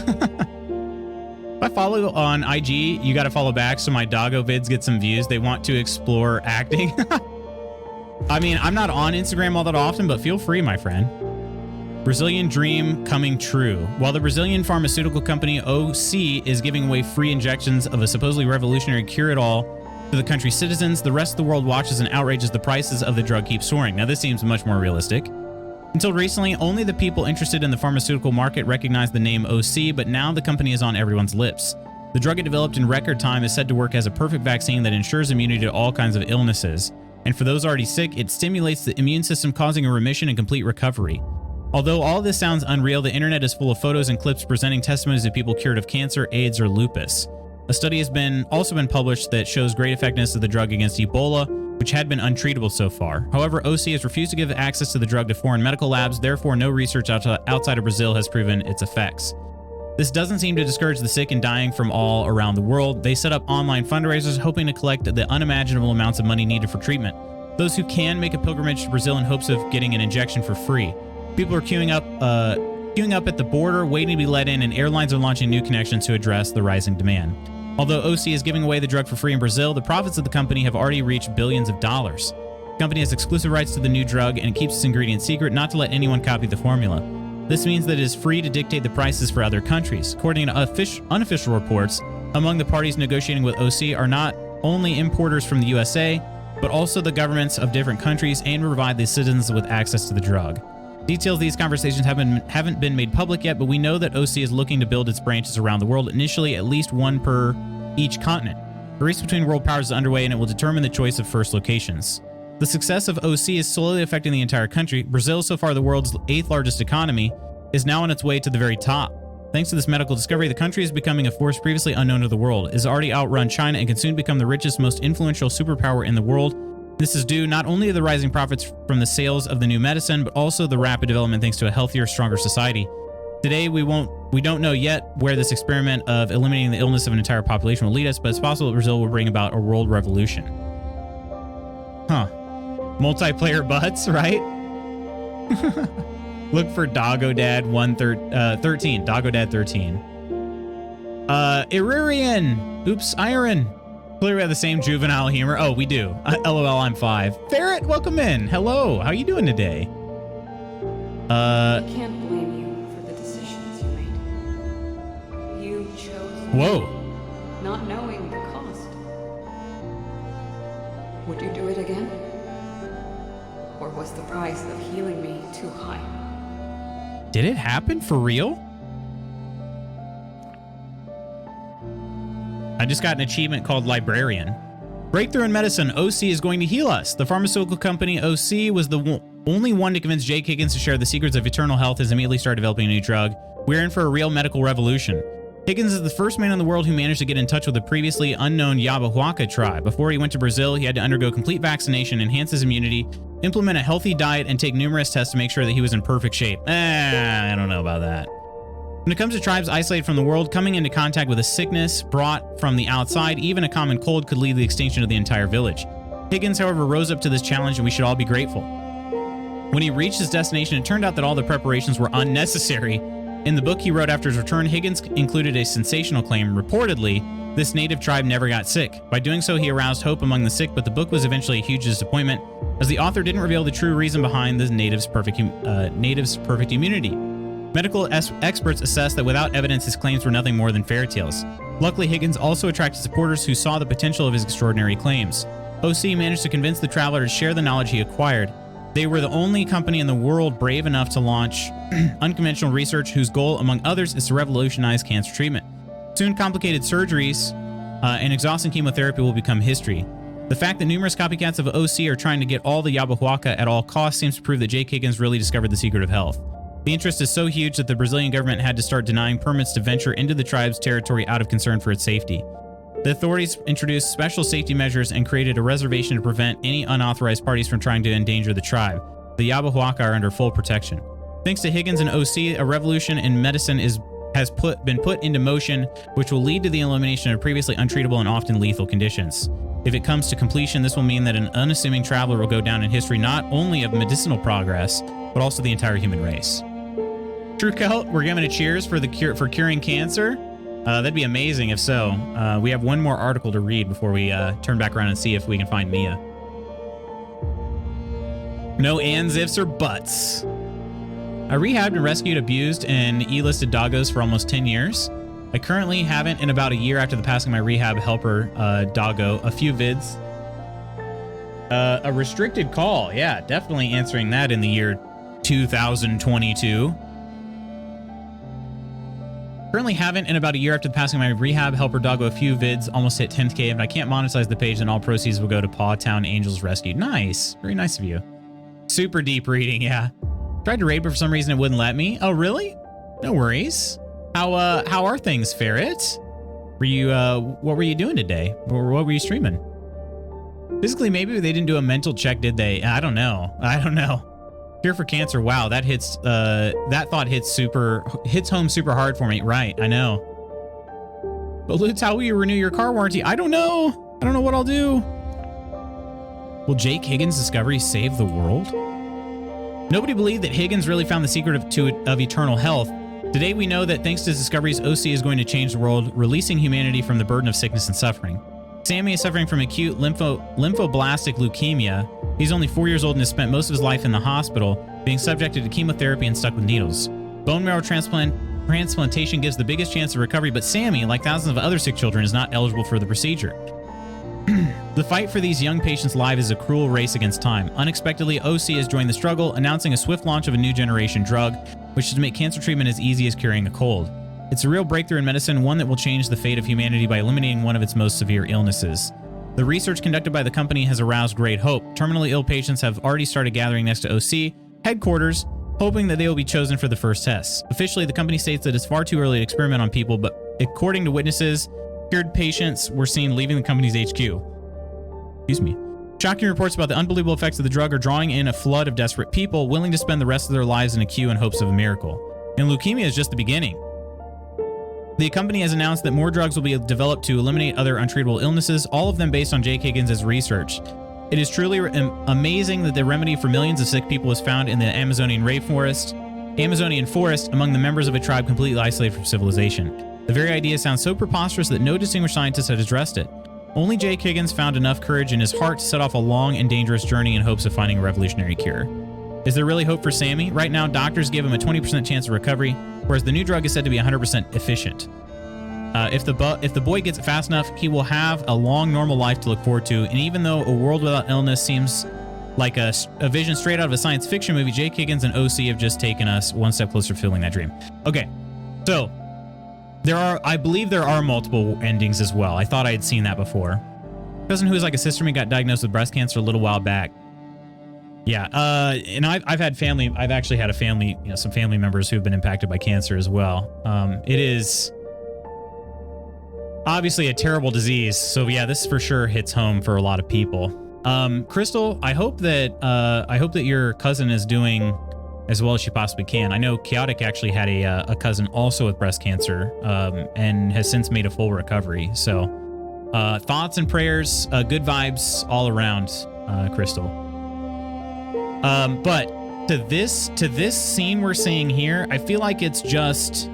If I follow on IG, you got to follow back so my doggo vids get some views. They want to explore acting. I mean, I'm not on Instagram all that often, but feel free, my friend. Brazilian dream coming true. While the Brazilian pharmaceutical company OC is giving away free injections of a supposedly revolutionary cure-it-all to the country's citizens, the rest of the world watches and outrages the prices of the drug keep soaring. Now, this seems much more realistic. Until recently, only the people interested in the pharmaceutical market recognized the name OC, but now the company is on everyone's lips. The drug it developed in record time is said to work as a perfect vaccine that ensures immunity to all kinds of illnesses. And for those already sick, it stimulates the immune system, causing a remission and complete recovery. Although all this sounds unreal, the internet is full of photos and clips presenting testimonies of people cured of cancer, AIDS, or lupus. A study has also been published that shows great effectiveness of the drug against Ebola, which had been untreatable so far. However, OC has refused to give access to the drug to foreign medical labs, therefore no research outside of Brazil has proven its effects. This doesn't seem to discourage the sick and dying from all around the world. They set up online fundraisers hoping to collect the unimaginable amounts of money needed for treatment. Those who can make a pilgrimage to Brazil in hopes of getting an injection for free. People are queuing up at the border, waiting to be let in, and airlines are launching new connections to address the rising demand. Although OC is giving away the drug for free in Brazil, the profits of the company have already reached billions of dollars. The company has exclusive rights to the new drug and keeps its ingredients secret, not to let anyone copy the formula. This means that it is free to dictate the prices for other countries. According to unofficial reports, among the parties negotiating with OC are not only importers from the USA, but also the governments of different countries, and provide the citizens with access to the drug. Details of these conversations haven't been made public yet, but we know that OC is looking to build its branches around the world, initially at least one per each continent. The race between world powers is underway, and it will determine the choice of first locations. The success of OC is slowly affecting the entire country. Brazil, so far the world's 8th largest economy, is now on its way to the very top. Thanks to this medical discovery, the country is becoming a force previously unknown to the world. It has already outrun China and can soon become the richest, most influential superpower in the world. This is due not only to the rising profits from the sales of the new medicine, but also the rapid development thanks to a healthier, stronger society. Today, we don't know yet where this experiment of eliminating the illness of an entire population will lead us, but it's possible that Brazil will bring about a world revolution. Huh. Multiplayer butts, right? Look for Doggo Dad 13. Doggo Dad 13. Irurian. Oops, Iron. Clearly we have the same juvenile humor. Oh, we do. LOL, I'm 5. Ferret, welcome in. Hello. How you doing today?
I can't blame you for the decisions you made. You chose
Whoa.
not knowing the cost. Would you do it again? Or was the price of healing me too high?
Did it happen for real? I just got an achievement called Librarian. Breakthrough in medicine. OC is going to heal us. The pharmaceutical company OC was the only one to convince Jake Higgins to share the secrets of eternal health and immediately started developing a new drug. We're in for a real medical revolution. Higgins is the first man in the world who managed to get in touch with the previously unknown Yabahuaca tribe. Before he went to Brazil, he had to undergo complete vaccination, enhance his immunity, implement a healthy diet, and take numerous tests to make sure that he was in perfect shape. I don't know about that. When it comes to tribes isolated from the world, coming into contact with a sickness brought from the outside, even a common cold, could lead to the extinction of the entire village. Higgins, however, rose up to this challenge, and we should all be grateful. When he reached his destination, it turned out that all the preparations were unnecessary. In the book he wrote after his return, Higgins included a sensational claim. Reportedly, this native tribe never got sick. By doing so, he aroused hope among the sick, but the book was eventually a huge disappointment, as the author didn't reveal the true reason behind the native's perfect immunity. Medical experts assessed that without evidence, his claims were nothing more than fairy tales. Luckily, Higgins also attracted supporters who saw the potential of his extraordinary claims. OC managed to convince the traveler to share the knowledge he acquired. They were the only company in the world brave enough to launch unconventional research whose goal, among others, is to revolutionize cancer treatment. Soon, complicated surgeries and exhausting chemotherapy will become history. The fact that numerous copycats of OC are trying to get all the Yabahuaca at all costs seems to prove that Jake Higgins really discovered the secret of health. The interest is so huge that the Brazilian government had to start denying permits to venture into the tribe's territory out of concern for its safety. The authorities introduced special safety measures and created a reservation to prevent any unauthorized parties from trying to endanger the tribe. The Yabahuaca are under full protection. Thanks to Higgins and OC, a revolution in medicine has been put into motion, which will lead to the elimination of previously untreatable and often lethal conditions. If it comes to completion, this will mean that an unassuming traveler will go down in history not only of medicinal progress, but also the entire human race. True Celt, we're giving a cheers for curing cancer. That'd be amazing if so. We have one more article to read before we turn back around and see if we can find Mia. No ands, ifs, or buts. I rehabbed and rescued abused and E-listed doggos for almost 10 years. I currently haven't in about a year after the passing of my rehab helper doggo. A few vids. A restricted call. Yeah, definitely answering that in the year 2022. Currently haven't in about a year after the passing of my rehab helper doggo. A few vids almost hit 10K. If I can't monetize the page, then all proceeds will go to Paw Town Angels Rescue. Nice. Very nice of you. Super deep reading, yeah. Tried to raid, but for some reason it wouldn't let me. Oh, really? No worries. How are things, Ferret? Were you, what were you doing today? Or what were you streaming? Physically, maybe they didn't do a mental check, did they? I don't know. Cure for cancer. Wow, that hits, that thought hits home super hard for me. Right, I know. But Lutz, how will you renew your car warranty? I don't know. I don't know what I'll do. Will Jake Higgins' discovery save the world? Nobody believed that Higgins really found the secret of eternal health. Today we know that thanks to his discoveries, OC is going to change the world, releasing humanity from the burden of sickness and suffering. Sammy is suffering from acute lymphoblastic leukemia. He's only 4 years old and has spent most of his life in the hospital, being subjected to chemotherapy and stuck with needles. Bone marrow transplantation gives the biggest chance of recovery, but Sammy, like thousands of other sick children, is not eligible for the procedure. The fight for these young patients' lives is a cruel race against time. Unexpectedly, OC has joined the struggle, announcing a swift launch of a new generation drug, which is to make cancer treatment as easy as curing a cold. It's a real breakthrough in medicine, one that will change the fate of humanity by eliminating one of its most severe illnesses. The research conducted by the company has aroused great hope. Terminally ill patients have already started gathering next to OC headquarters, hoping that they will be chosen for the first tests. Officially, the company states that it's far too early to experiment on people, but according to witnesses, cured patients were seen leaving the company's HQ. Excuse me. Shocking reports about the unbelievable effects of the drug are drawing in a flood of desperate people willing to spend the rest of their lives in a queue in hopes of a miracle. And leukemia is just the beginning. The company has announced that more drugs will be developed to eliminate other untreatable illnesses, all of them based on Jake Higgins' research. It is truly amazing that the remedy for millions of sick people is found in the Amazonian forest among the members of a tribe completely isolated from civilization. The very idea sounds so preposterous that no distinguished scientist has addressed it. Only Jake Higgins found enough courage in his heart to set off a long and dangerous journey in hopes of finding a revolutionary cure. Is there really hope for Sammy? Right now, doctors give him a 20% chance of recovery, whereas the new drug is said to be 100% efficient. If the boy gets it fast enough, he will have a long, normal life to look forward to, and even though a world without illness seems like a vision straight out of a science fiction movie, Jake Higgins and OC have just taken us one step closer to fulfilling that dream. Okay, so I believe there are multiple endings as well. I thought I had seen that before. Cousin who is like a sister to me got diagnosed with breast cancer a little while back. Yeah, and I've actually had a family, some family members who've been impacted by cancer as well. It is obviously a terrible disease, so yeah, this for sure hits home for a lot of people. Crystal, I hope that your cousin is doing as well as she possibly can. I know Chaotic actually had a cousin also with breast cancer, and has since made a full recovery. So, thoughts and prayers, good vibes all around, Crystal. But to this scene we're seeing here, I feel like it's just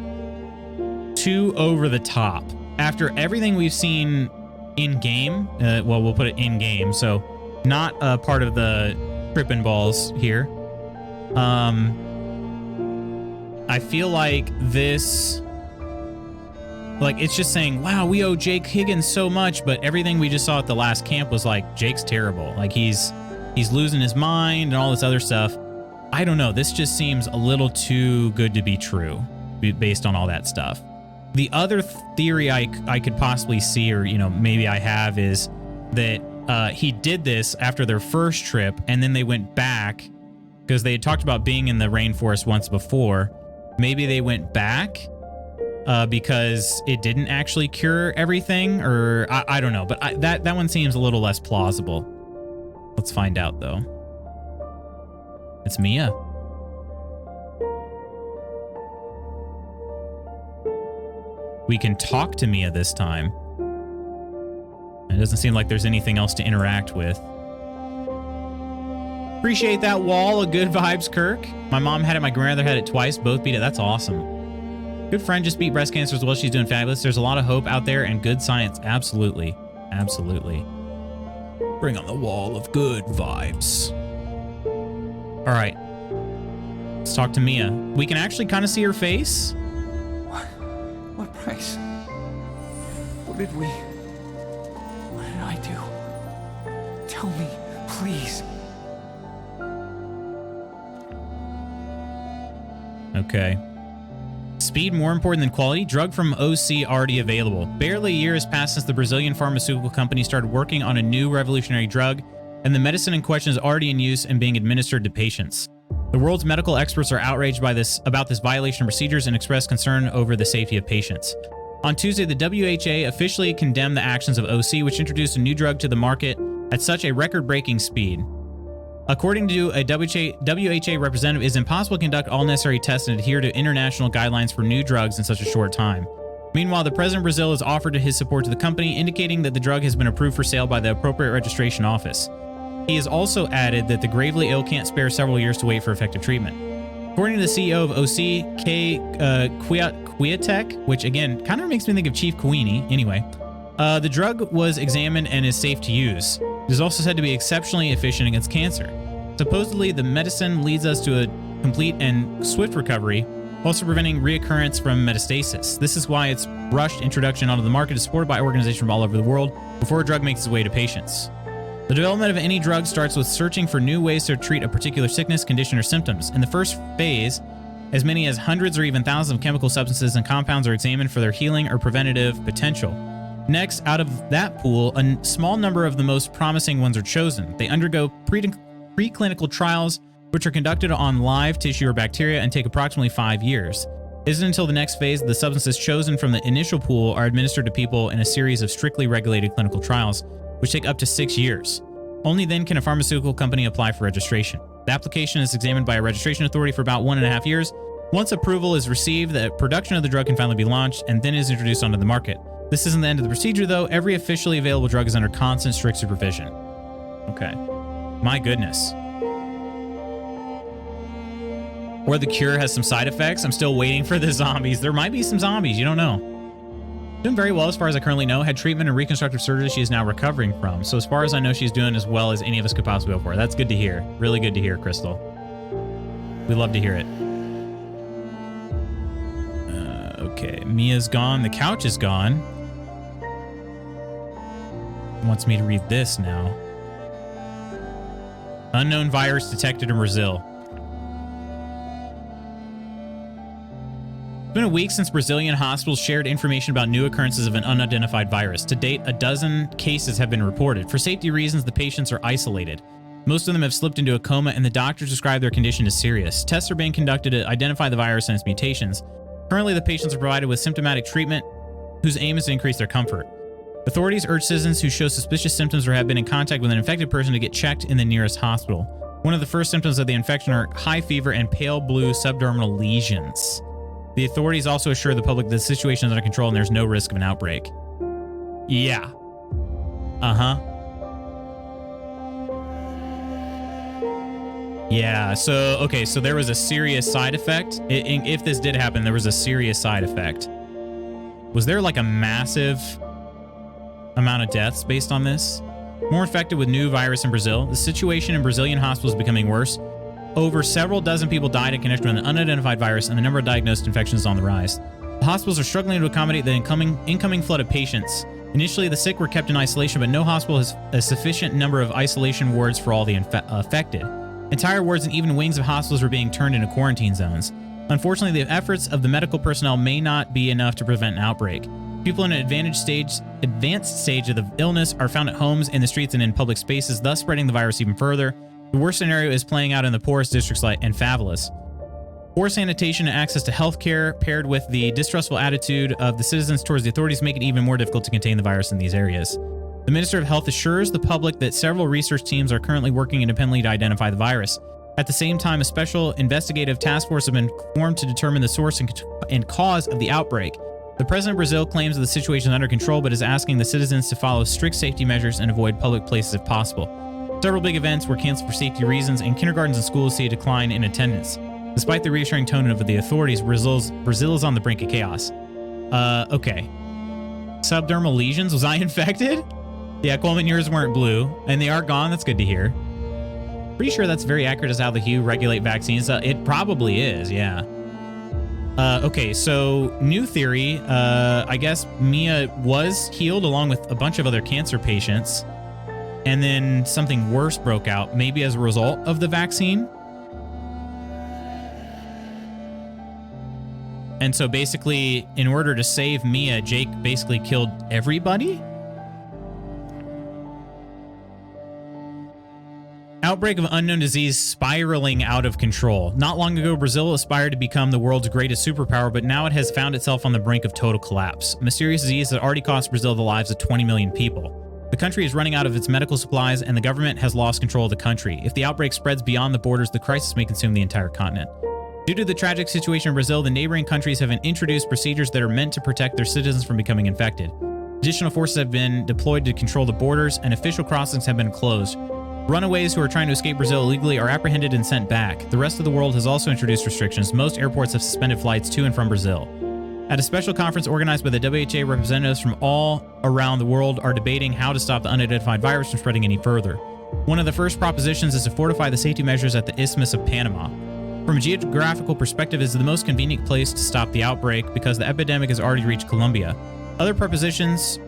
too over the top. after everything we've seen in game, well, we'll put it in game, so not a part of the tripping balls here. I feel like this, like, it's just saying, wow, we owe Jake Higgins so much, but everything we just saw at the last camp was like, Jake's terrible. Like, he's losing his mind and all this other stuff. I don't know. This just seems a little too good to be true based on all that stuff. The other theory I could possibly see, or, you know, maybe I have, is that he did this after their first trip, and then they went back because they had talked about being in the rainforest once before. Maybe they went back because it didn't actually cure everything, or I don't know. But that one seems a little less plausible. Let's find out, though. It's Mia. We can talk to Mia this time. It doesn't seem like there's anything else to interact with. Appreciate that wall of good vibes, Kirk. My mom had it, my grandmother had it twice, both beat it. That's awesome. Good friend just beat breast cancer as well. She's doing fabulous. There's a lot of hope out there and good science. Absolutely. Absolutely. Bring on the wall of good vibes. All right. Let's talk to Mia. We can actually kind of see her face.
What price? What did I do? Tell me, please.
Okay. Speed more important than quality. Drug from OC already available. Barely a year has passed since the Brazilian pharmaceutical company started working on a new revolutionary drug, and the medicine in question is already in use and being administered to patients. The world's medical experts are outraged about this violation of procedures and express concern over the safety of patients. On Tuesday, the WHO officially condemned the actions of OC, which introduced a new drug to the market at such a record-breaking speed. According to a WHO representative, it is impossible to conduct all necessary tests and adhere to international guidelines for new drugs in such a short time. Meanwhile, the president of Brazil has offered his support to the company, indicating that the drug has been approved for sale by the appropriate registration office. He has also added that the gravely ill can't spare several years to wait for effective treatment. According to the CEO of OC, Kwiatek, which again kind of makes me think of Chief Queenie. Anyway, the drug was examined and is safe to use. It is also said to be exceptionally efficient against cancer. Supposedly, the medicine leads us to a complete and swift recovery, also preventing reoccurrence from metastasis. This is why its rushed introduction onto the market is supported by organizations from all over the world before a drug makes its way to patients. The development of any drug starts with searching for new ways to treat a particular sickness, condition, or symptoms. In the first phase, as many as hundreds or even thousands of chemical substances and compounds are examined for their healing or preventative potential. Next, out of that pool, a small number of the most promising ones are chosen. They undergo preclinical trials, which are conducted on live tissue or bacteria and take approximately 5 years. It isn't until the next phase that the substances chosen from the initial pool are administered to people in a series of strictly regulated clinical trials, which take up to 6 years. Only then can a pharmaceutical company apply for registration. The application is examined by a registration authority for about 1.5 years. Once approval is received, the production of the drug can finally be launched and then is introduced onto the market. This isn't the end of the procedure, though. Every officially available drug is under constant, strict supervision. Okay. My goodness. Or the cure has some side effects. I'm still waiting for the zombies. There might be some zombies. You don't know. Doing very well as far as I currently know. Had treatment and reconstructive surgery she is now recovering from. So as far as I know, she's doing as well as any of us could possibly hope for. That's good to hear. Really good to hear, Crystal. We love to hear it. Okay, Mia's gone. The couch is gone. Wants me to read this now. Unknown virus detected in Brazil. It's been a week since Brazilian hospitals shared information about new occurrences of an unidentified virus. To date, a dozen cases have been reported. For safety reasons, the patients are isolated. Most of them have slipped into a coma, and the doctors describe their condition as serious. Tests are being conducted to identify the virus and its mutations. Currently, the patients are provided with symptomatic treatment, whose aim is to increase their comfort. Authorities urge citizens who show suspicious symptoms or have been in contact with an infected person to get checked in the nearest hospital. One of the first symptoms of the infection are high fever and pale blue subdermal lesions. The authorities also assure the public that the situation is under control and there's no risk of an outbreak. Yeah. Yeah, so, okay, so there was a serious side effect. If this did happen, there was a serious side effect. Was there like a massive amount of deaths based on this? More infected with new virus in Brazil. The situation in Brazilian hospitals is becoming worse. Over several dozen people died in connection with an unidentified virus, and the number of diagnosed infections is on the rise. The hospitals are struggling to accommodate the incoming flood of patients. Initially, the sick were kept in isolation, but no hospital has a sufficient number of isolation wards for all the affected. Entire wards and even wings of hospitals were being turned into quarantine zones. Unfortunately, the efforts of the medical personnel may not be enough to prevent an outbreak. People in an advanced stage of the illness are found at homes, in the streets, and in public spaces, thus spreading the virus even further. The worst scenario is playing out in the poorest districts and favelas. Poor sanitation and access to healthcare, paired with the distrustful attitude of the citizens towards the authorities, make it even more difficult to contain the virus in these areas. The Minister of Health assures the public that several research teams are currently working independently to identify the virus. At the same time, a special investigative task force has been formed to determine the source and cause of the outbreak. The president of Brazil claims that the situation is under control, but is asking the citizens to follow strict safety measures and avoid public places if possible. Several big events were canceled for safety reasons, and kindergartens and schools see a decline in attendance. Despite the reassuring tone of the authorities, Brazil is on the brink of chaos. Okay. Subdermal lesions? Was I infected? Yeah, Coleman, yours weren't blue, and they are gone. That's good to hear. Pretty sure that's very accurate as how the hue regulate vaccines. It probably is, yeah. Okay, so new theory. I guess Mia was healed along with a bunch of other cancer patients, and then something worse broke out, maybe as a result of the vaccine. And so basically, in order to save Mia, Jake basically killed everybody? Outbreak of unknown disease spiraling out of control. Not long ago, Brazil aspired to become the world's greatest superpower, but now it has found itself on the brink of total collapse. A mysterious disease that already cost Brazil the lives of 20 million people. The country is running out of its medical supplies, and the government has lost control of the country. If the outbreak spreads beyond the borders, the crisis may consume the entire continent. Due to the tragic situation in Brazil, the neighboring countries have introduced procedures that are meant to protect their citizens from becoming infected. Additional forces have been deployed to control the borders, and official crossings have been closed. Runaways who are trying to escape Brazil illegally are apprehended and sent back. The rest of the world has also introduced restrictions. Most airports have suspended flights to and from Brazil. At a special conference organized by the WHO, representatives from all around the world are debating how to stop the unidentified virus from spreading any further. One of the first propositions is to fortify the safety measures at the Isthmus of Panama. From a geographical perspective, it is the most convenient place to stop the outbreak because the epidemic has already reached Colombia. Other propositions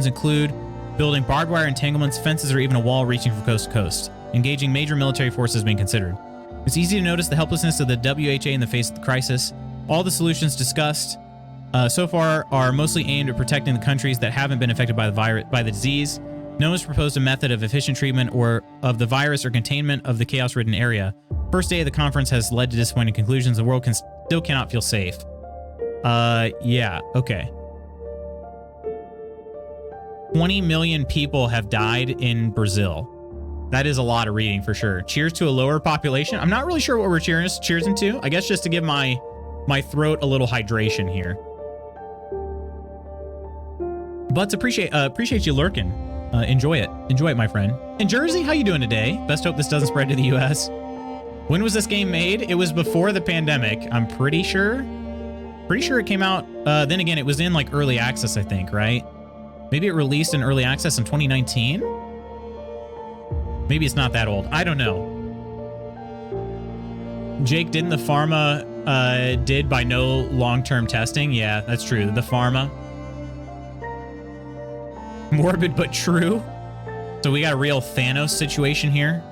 include building barbed wire entanglements, fences, or even a wall reaching from coast to coast. Engaging major military forces being considered. It's easy to notice the helplessness of the WHO in the face of the crisis. All the solutions discussed so far are mostly aimed at protecting the countries that haven't been affected by the disease. No one has proposed a method of efficient treatment or of the virus or containment of the chaos-ridden area. First day of the conference has led to disappointing conclusions. The world still cannot feel safe. Yeah, okay. 20 million people have died in Brazil. That is a lot of reading for sure. Cheers to a lower population. I'm not really sure what we're cheersing to. I guess just to give my throat a little hydration here. But appreciate you lurking. Enjoy it, my friend. And Jersey, how you doing today? Best hope this doesn't spread to the US. When was this game made? It was before the pandemic, I'm pretty sure. Pretty sure it came out, then again, it was in like early access, I think, right? Maybe it released in early access in 2019? Maybe it's not that old. I don't know. Jake, didn't the pharma did by no long-term testing? Yeah, that's true. The pharma. Morbid but true. So we got a real Thanos situation here.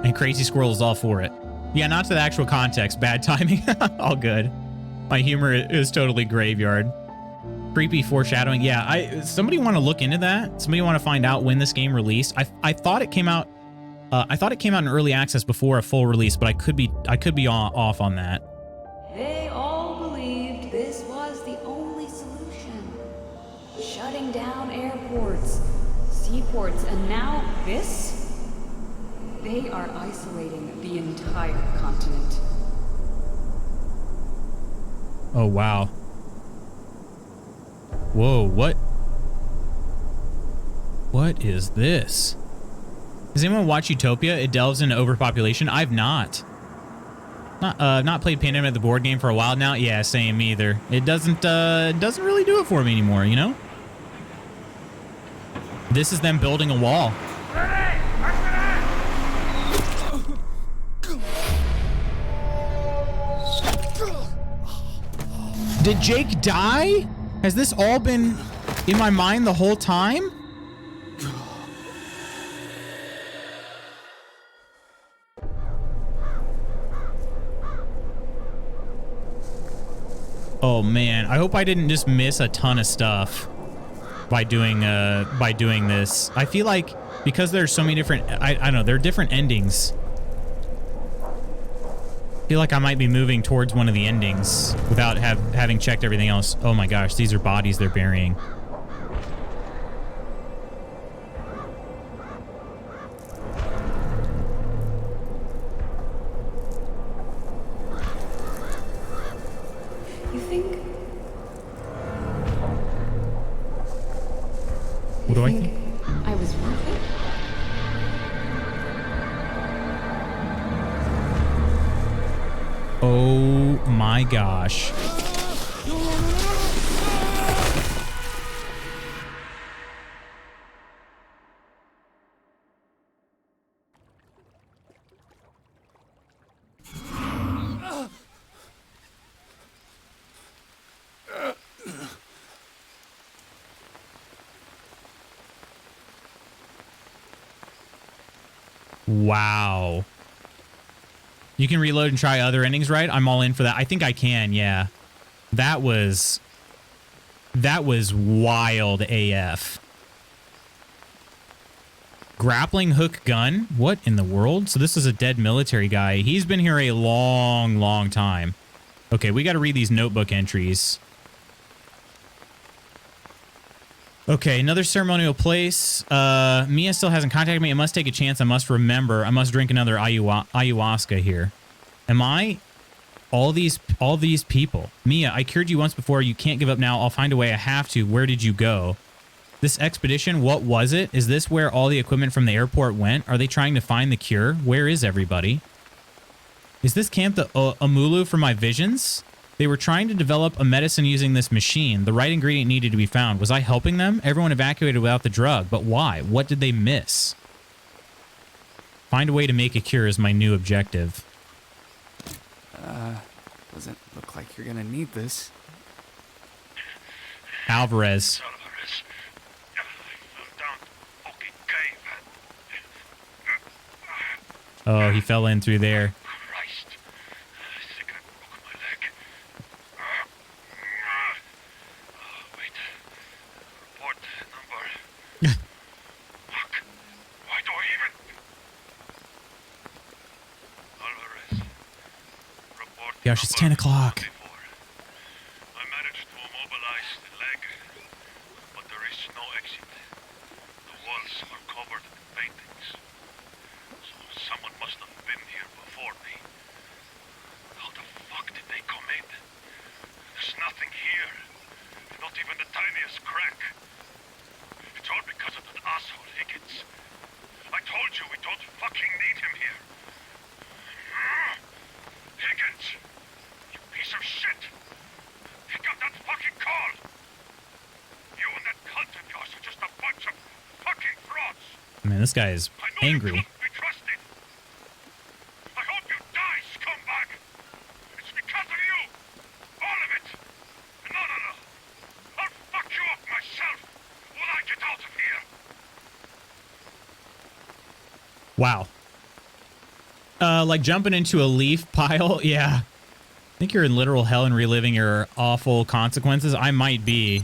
And Crazy Squirrel is all for it. Yeah, not to the actual context. Bad timing. All good. My humor is totally graveyard. Creepy foreshadowing. Yeah, somebody want to look into that? Somebody want to find out when this game released? I thought it came out. I thought it came out in early access before a full release, but I could be off on that.
They all believed this was the only solution. Shutting down airports, seaports, and now this? They are isolating the entire continent.
Oh, wow. Whoa, what? What is this? Has anyone watched Utopia? It delves into overpopulation. I've not. Not played Pandemic the board game for a while now. Yeah, same either. It doesn't really do it for me anymore, you know? This is them building a wall. Did Jake die? Has this all been in my mind the whole time? Oh man, I hope I didn't just miss a ton of stuff by doing this. I feel like because there's so many different, I don't know, there are different endings. I feel like I might be moving towards one of the endings without having checked everything else. Oh my gosh, these are bodies they're burying.
You think?
What do I think?
I was worth it?
Oh my gosh. Wow. You can reload and try other endings, right? I'm all in for that. I think I can, yeah. That was wild AF. Grappling hook gun? What in the world? So this is a dead military guy. He's been here a long, long time. Okay, we got to read these notebook entries. Okay, another ceremonial place. Mia still hasn't contacted me. I must take a chance. I must remember. I must drink another ayahuasca here. Am I? All these people. Mia, I cured you once before. You can't give up now. I'll find a way. I have to. Where did you go? This expedition, what was it? Is this where all the equipment from the airport went? Are they trying to find the cure? Where is everybody? Is this camp the Amulu from my visions? They were trying to develop a medicine using this machine. The right ingredient needed to be found. Was I helping them? Everyone evacuated without the drug. But why? What did they miss? Find a way to make a cure is my new objective.
Doesn't look like you're gonna need this.
Alvarez.
Alvarez. I fell down fucking cave.
Oh, he fell in through there.
Christ. I think I broke my leg. Wait. Report number. Fuck. Why do I even... Alvarez. Report
Gosh, it's
number
10 o'clock.
24. I managed to immobilize the leg, but there is no exit. The walls are covered in paintings. So someone must have been here before me. How the fuck did they come in? There's nothing here. Not even the tiniest crack. It's all because of that asshole Higgins. I told you we don't fucking need him here. Higgins! You piece of shit! Pick up that fucking call! You and that cult of yours are just a bunch of fucking frauds!
Man, this guy is
I know you
angry.
couldn't be trusted! I hope you die, scumbag! It's because of you! All of it! No! I'll fuck you up myself when I get out of here!
Wow. Like jumping into a leaf pile? Yeah. I think you're in literal hell and reliving your awful consequences. I might be.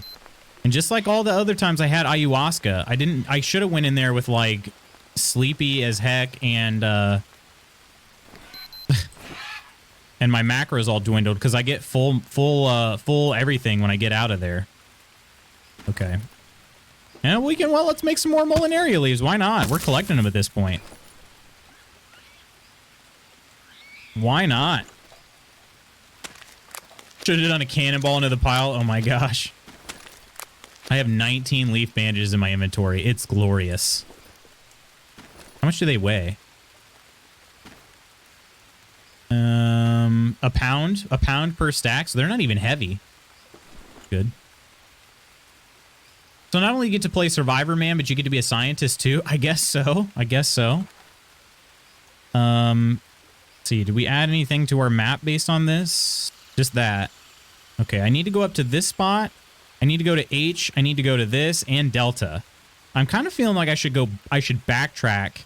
And just like all the other times I had ayahuasca, I should have went in there with like sleepy as heck and and my macros all dwindled because I get full everything when I get out of there. Okay. And let's make some more Molinaria leaves. Why not? We're collecting them at this point. Why not? Should have done a cannonball into the pile. Oh my gosh. I have 19 leaf bandages in my inventory. It's glorious. How much do they weigh? a pound per stack, so they're not even heavy. Good. So not only you get to play Survivor Man, but you get to be a scientist too. I guess so. I guess so. Let's see, did we add anything to our map based on this? Just that. Okay, I need to go up to this spot. I need to go to H. I need to go to this and Delta. I'm kind of feeling like I should backtrack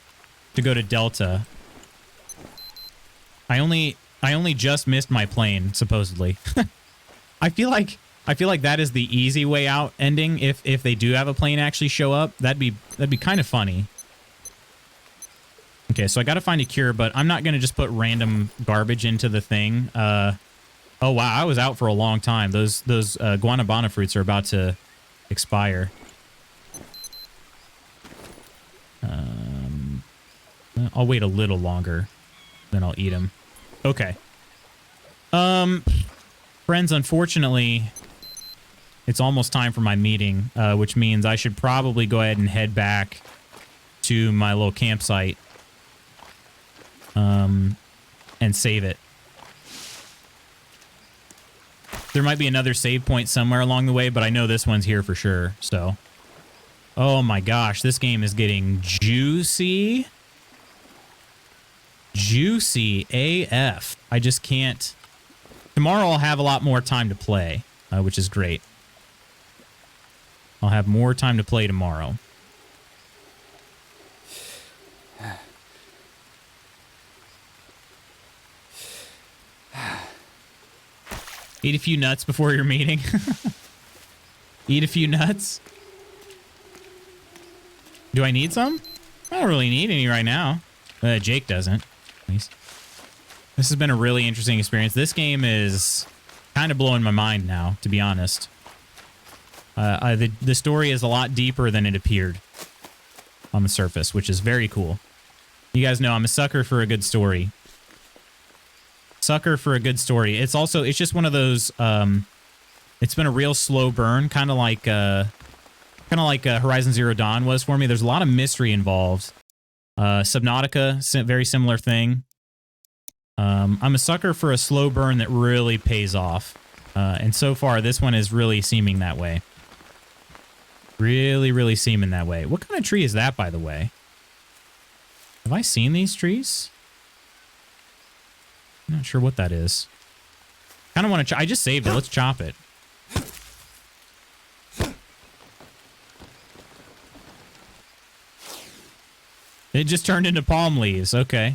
to go to Delta. I only just missed my plane, supposedly. I feel like that is the easy way out ending if they do have a plane actually show up. That'd be kind of funny. Okay, so I got to find a cure, but I'm not going to just put random garbage into the thing. Oh wow, I was out for a long time. Those guanabana fruits are about to expire. I'll wait a little longer, then I'll eat them. Okay. Friends, unfortunately, it's almost time for my meeting, which means I should probably go ahead and head back to my little campsite, and save it. There might be another save point somewhere along the way, but I know this one's here for sure, so. Oh my gosh, this game is getting juicy. Juicy AF. I just can't. Tomorrow I'll have a lot more time to play, which is great. I'll have more time to play tomorrow. Eat a few nuts before your meeting. Eat a few nuts. Do I need some? I don't really need any right now. Jake doesn't. Please. This has been a really interesting experience. This game is kind of blowing my mind now, to be honest. The story is a lot deeper than it appeared on the surface, which is very cool. You guys know I'm a sucker for a good story. Sucker for a good story. It's just one of those, it's been a real slow burn, kind of like Horizon Zero Dawn was for me. There's a lot of mystery involved. Subnautica, very similar thing. I'm a sucker for a slow burn that really pays off. And so far, this one is really seeming that way. Really, really seeming that way. What kind of tree is that, by the way? Have I seen these trees? I'm not sure what that is. Kind of want to. I just saved it. Let's chop it. It just turned into palm leaves. Okay.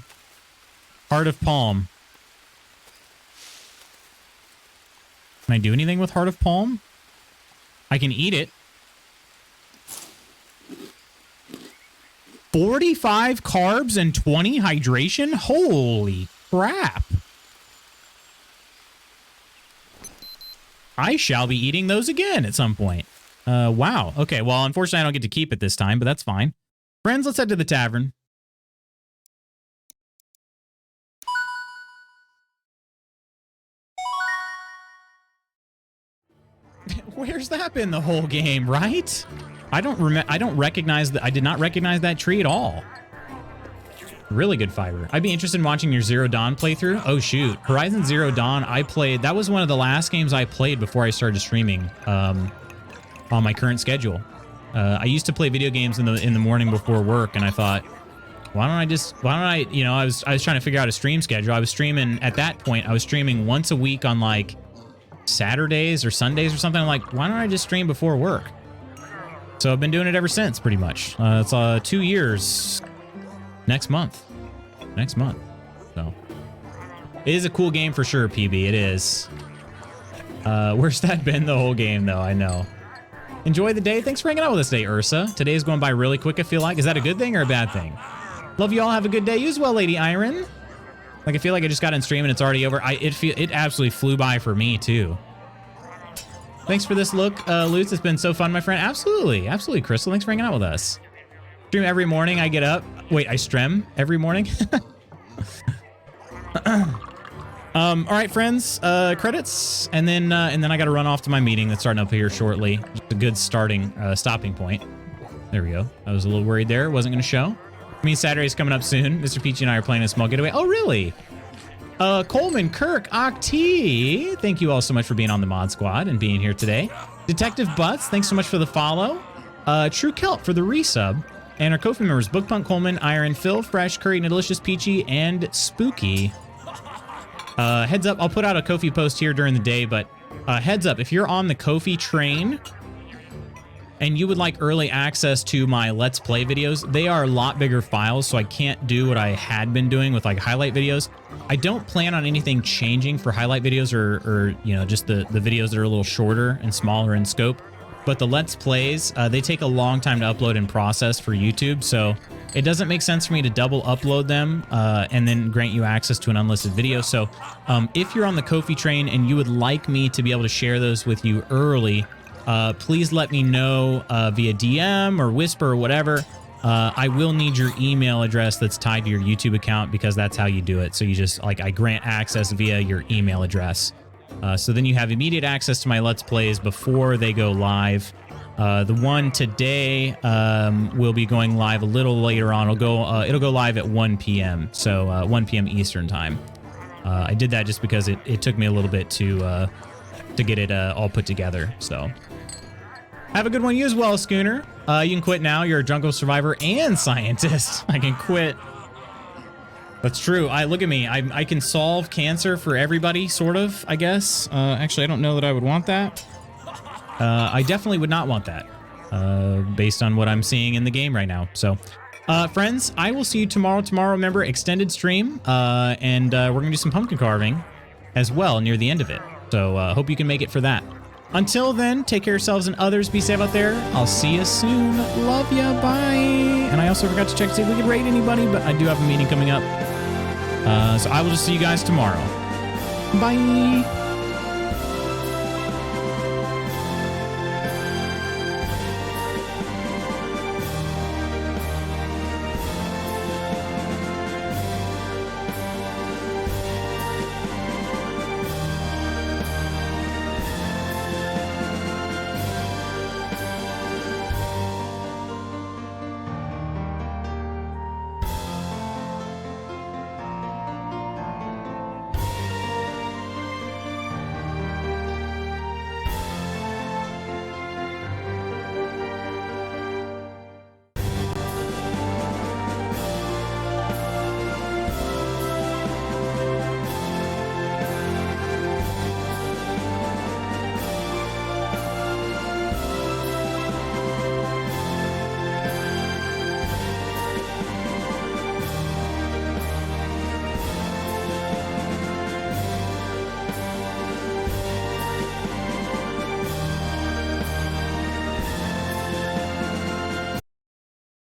Heart of palm. Can I do anything with heart of palm? I can eat it. 45 carbs and 20 hydration? Holy crap. I shall be eating those again at some point. Wow. Okay, well, unfortunately, I don't get to keep it this time, but that's fine. Friends, let's head to the tavern. Where's that been the whole game, right? I don't recognize that. I did not recognize that tree at all. Really good fiber. I'd be interested in watching your Zero Dawn playthrough. Oh shoot, Horizon Zero Dawn. I played. That was one of the last games I played before I started streaming on my current schedule. I used to play video games in the morning before work, and I thought, why don't I, you know, I was trying to figure out a stream schedule. I was streaming at that point. I was streaming once a week on like Saturdays or Sundays or something. I'm like, why don't I just stream before work? So I've been doing it ever since, pretty much. It's 2 years next month. So it is a cool game for sure, PB. It is. Where's that been the whole game, though? I know. Enjoy the day. Thanks for hanging out with us today, Ursa. Today's going by really quick, I feel like. Is that a good thing or a bad thing? Love you all. Have a good day. You as well, Lady Iron. Like, I feel like I just got in stream and it's already over. It absolutely flew by for me, too. Thanks for this look, Lutz. It's been so fun, my friend. Absolutely. Absolutely, Crystal. Thanks for hanging out with us. Stream every morning. I get up. Wait, I stream every morning? All right, friends. Credits, and then I got to run off to my meeting that's starting up here shortly. Just a good stopping point. There we go. I was a little worried there. Wasn't going to show. I mean, Saturday's coming up soon. Mr. Peachy and I are playing a small getaway. Oh, really? Coleman, Kirk, Octi, thank you all so much for being on the mod squad and being here today. Detective Butts, thanks so much for the follow. True Kelp for the resub. And our Kofi members, Bookpunk, Coleman, Iron, Phil, Fresh, Curry, Delicious, Peachy, and Spooky. Heads up, I'll put out a Kofi post here during the day, but heads up, if you're on the Kofi train and you would like early access to my Let's Play videos, they are a lot bigger files, so I can't do what I had been doing with like highlight videos. I don't plan on anything changing for highlight videos or you know, just the videos that are a little shorter and smaller in scope. But the Let's Plays, they take a long time to upload and process for YouTube, so it doesn't make sense for me to double upload them and then grant you access to an unlisted video. So if you're on the Kofi train and you would like me to be able to share those with you early, please let me know via DM or Whisper or whatever. I will need your email address that's tied to your YouTube account because that's how you do it. So you just, like, I grant access via your email address. So then you have immediate access to my Let's Plays before they go live. The one today will be going live a little later on. It'll go live at 1 p.m. So 1 p.m. Eastern time. I did that just because it took me a little bit to get it all put together. So have a good one, you as well, Schooner. You can quit now. You're a jungle survivor and scientist. I can quit. That's true. Look at me. I can solve cancer for everybody, sort of, I guess. Actually, I don't know that I would want that. I definitely would not want that, based on what I'm seeing in the game right now. So, friends, I will see you tomorrow. Tomorrow, remember, extended stream, and we're going to do some pumpkin carving as well near the end of it. So, hope you can make it for that. Until then, take care of yourselves and others. Be safe out there. I'll see you soon. Love ya. Bye. And I also forgot to check to see if we could rate anybody, but I do have a meeting coming up. So I will just see you guys tomorrow. Bye.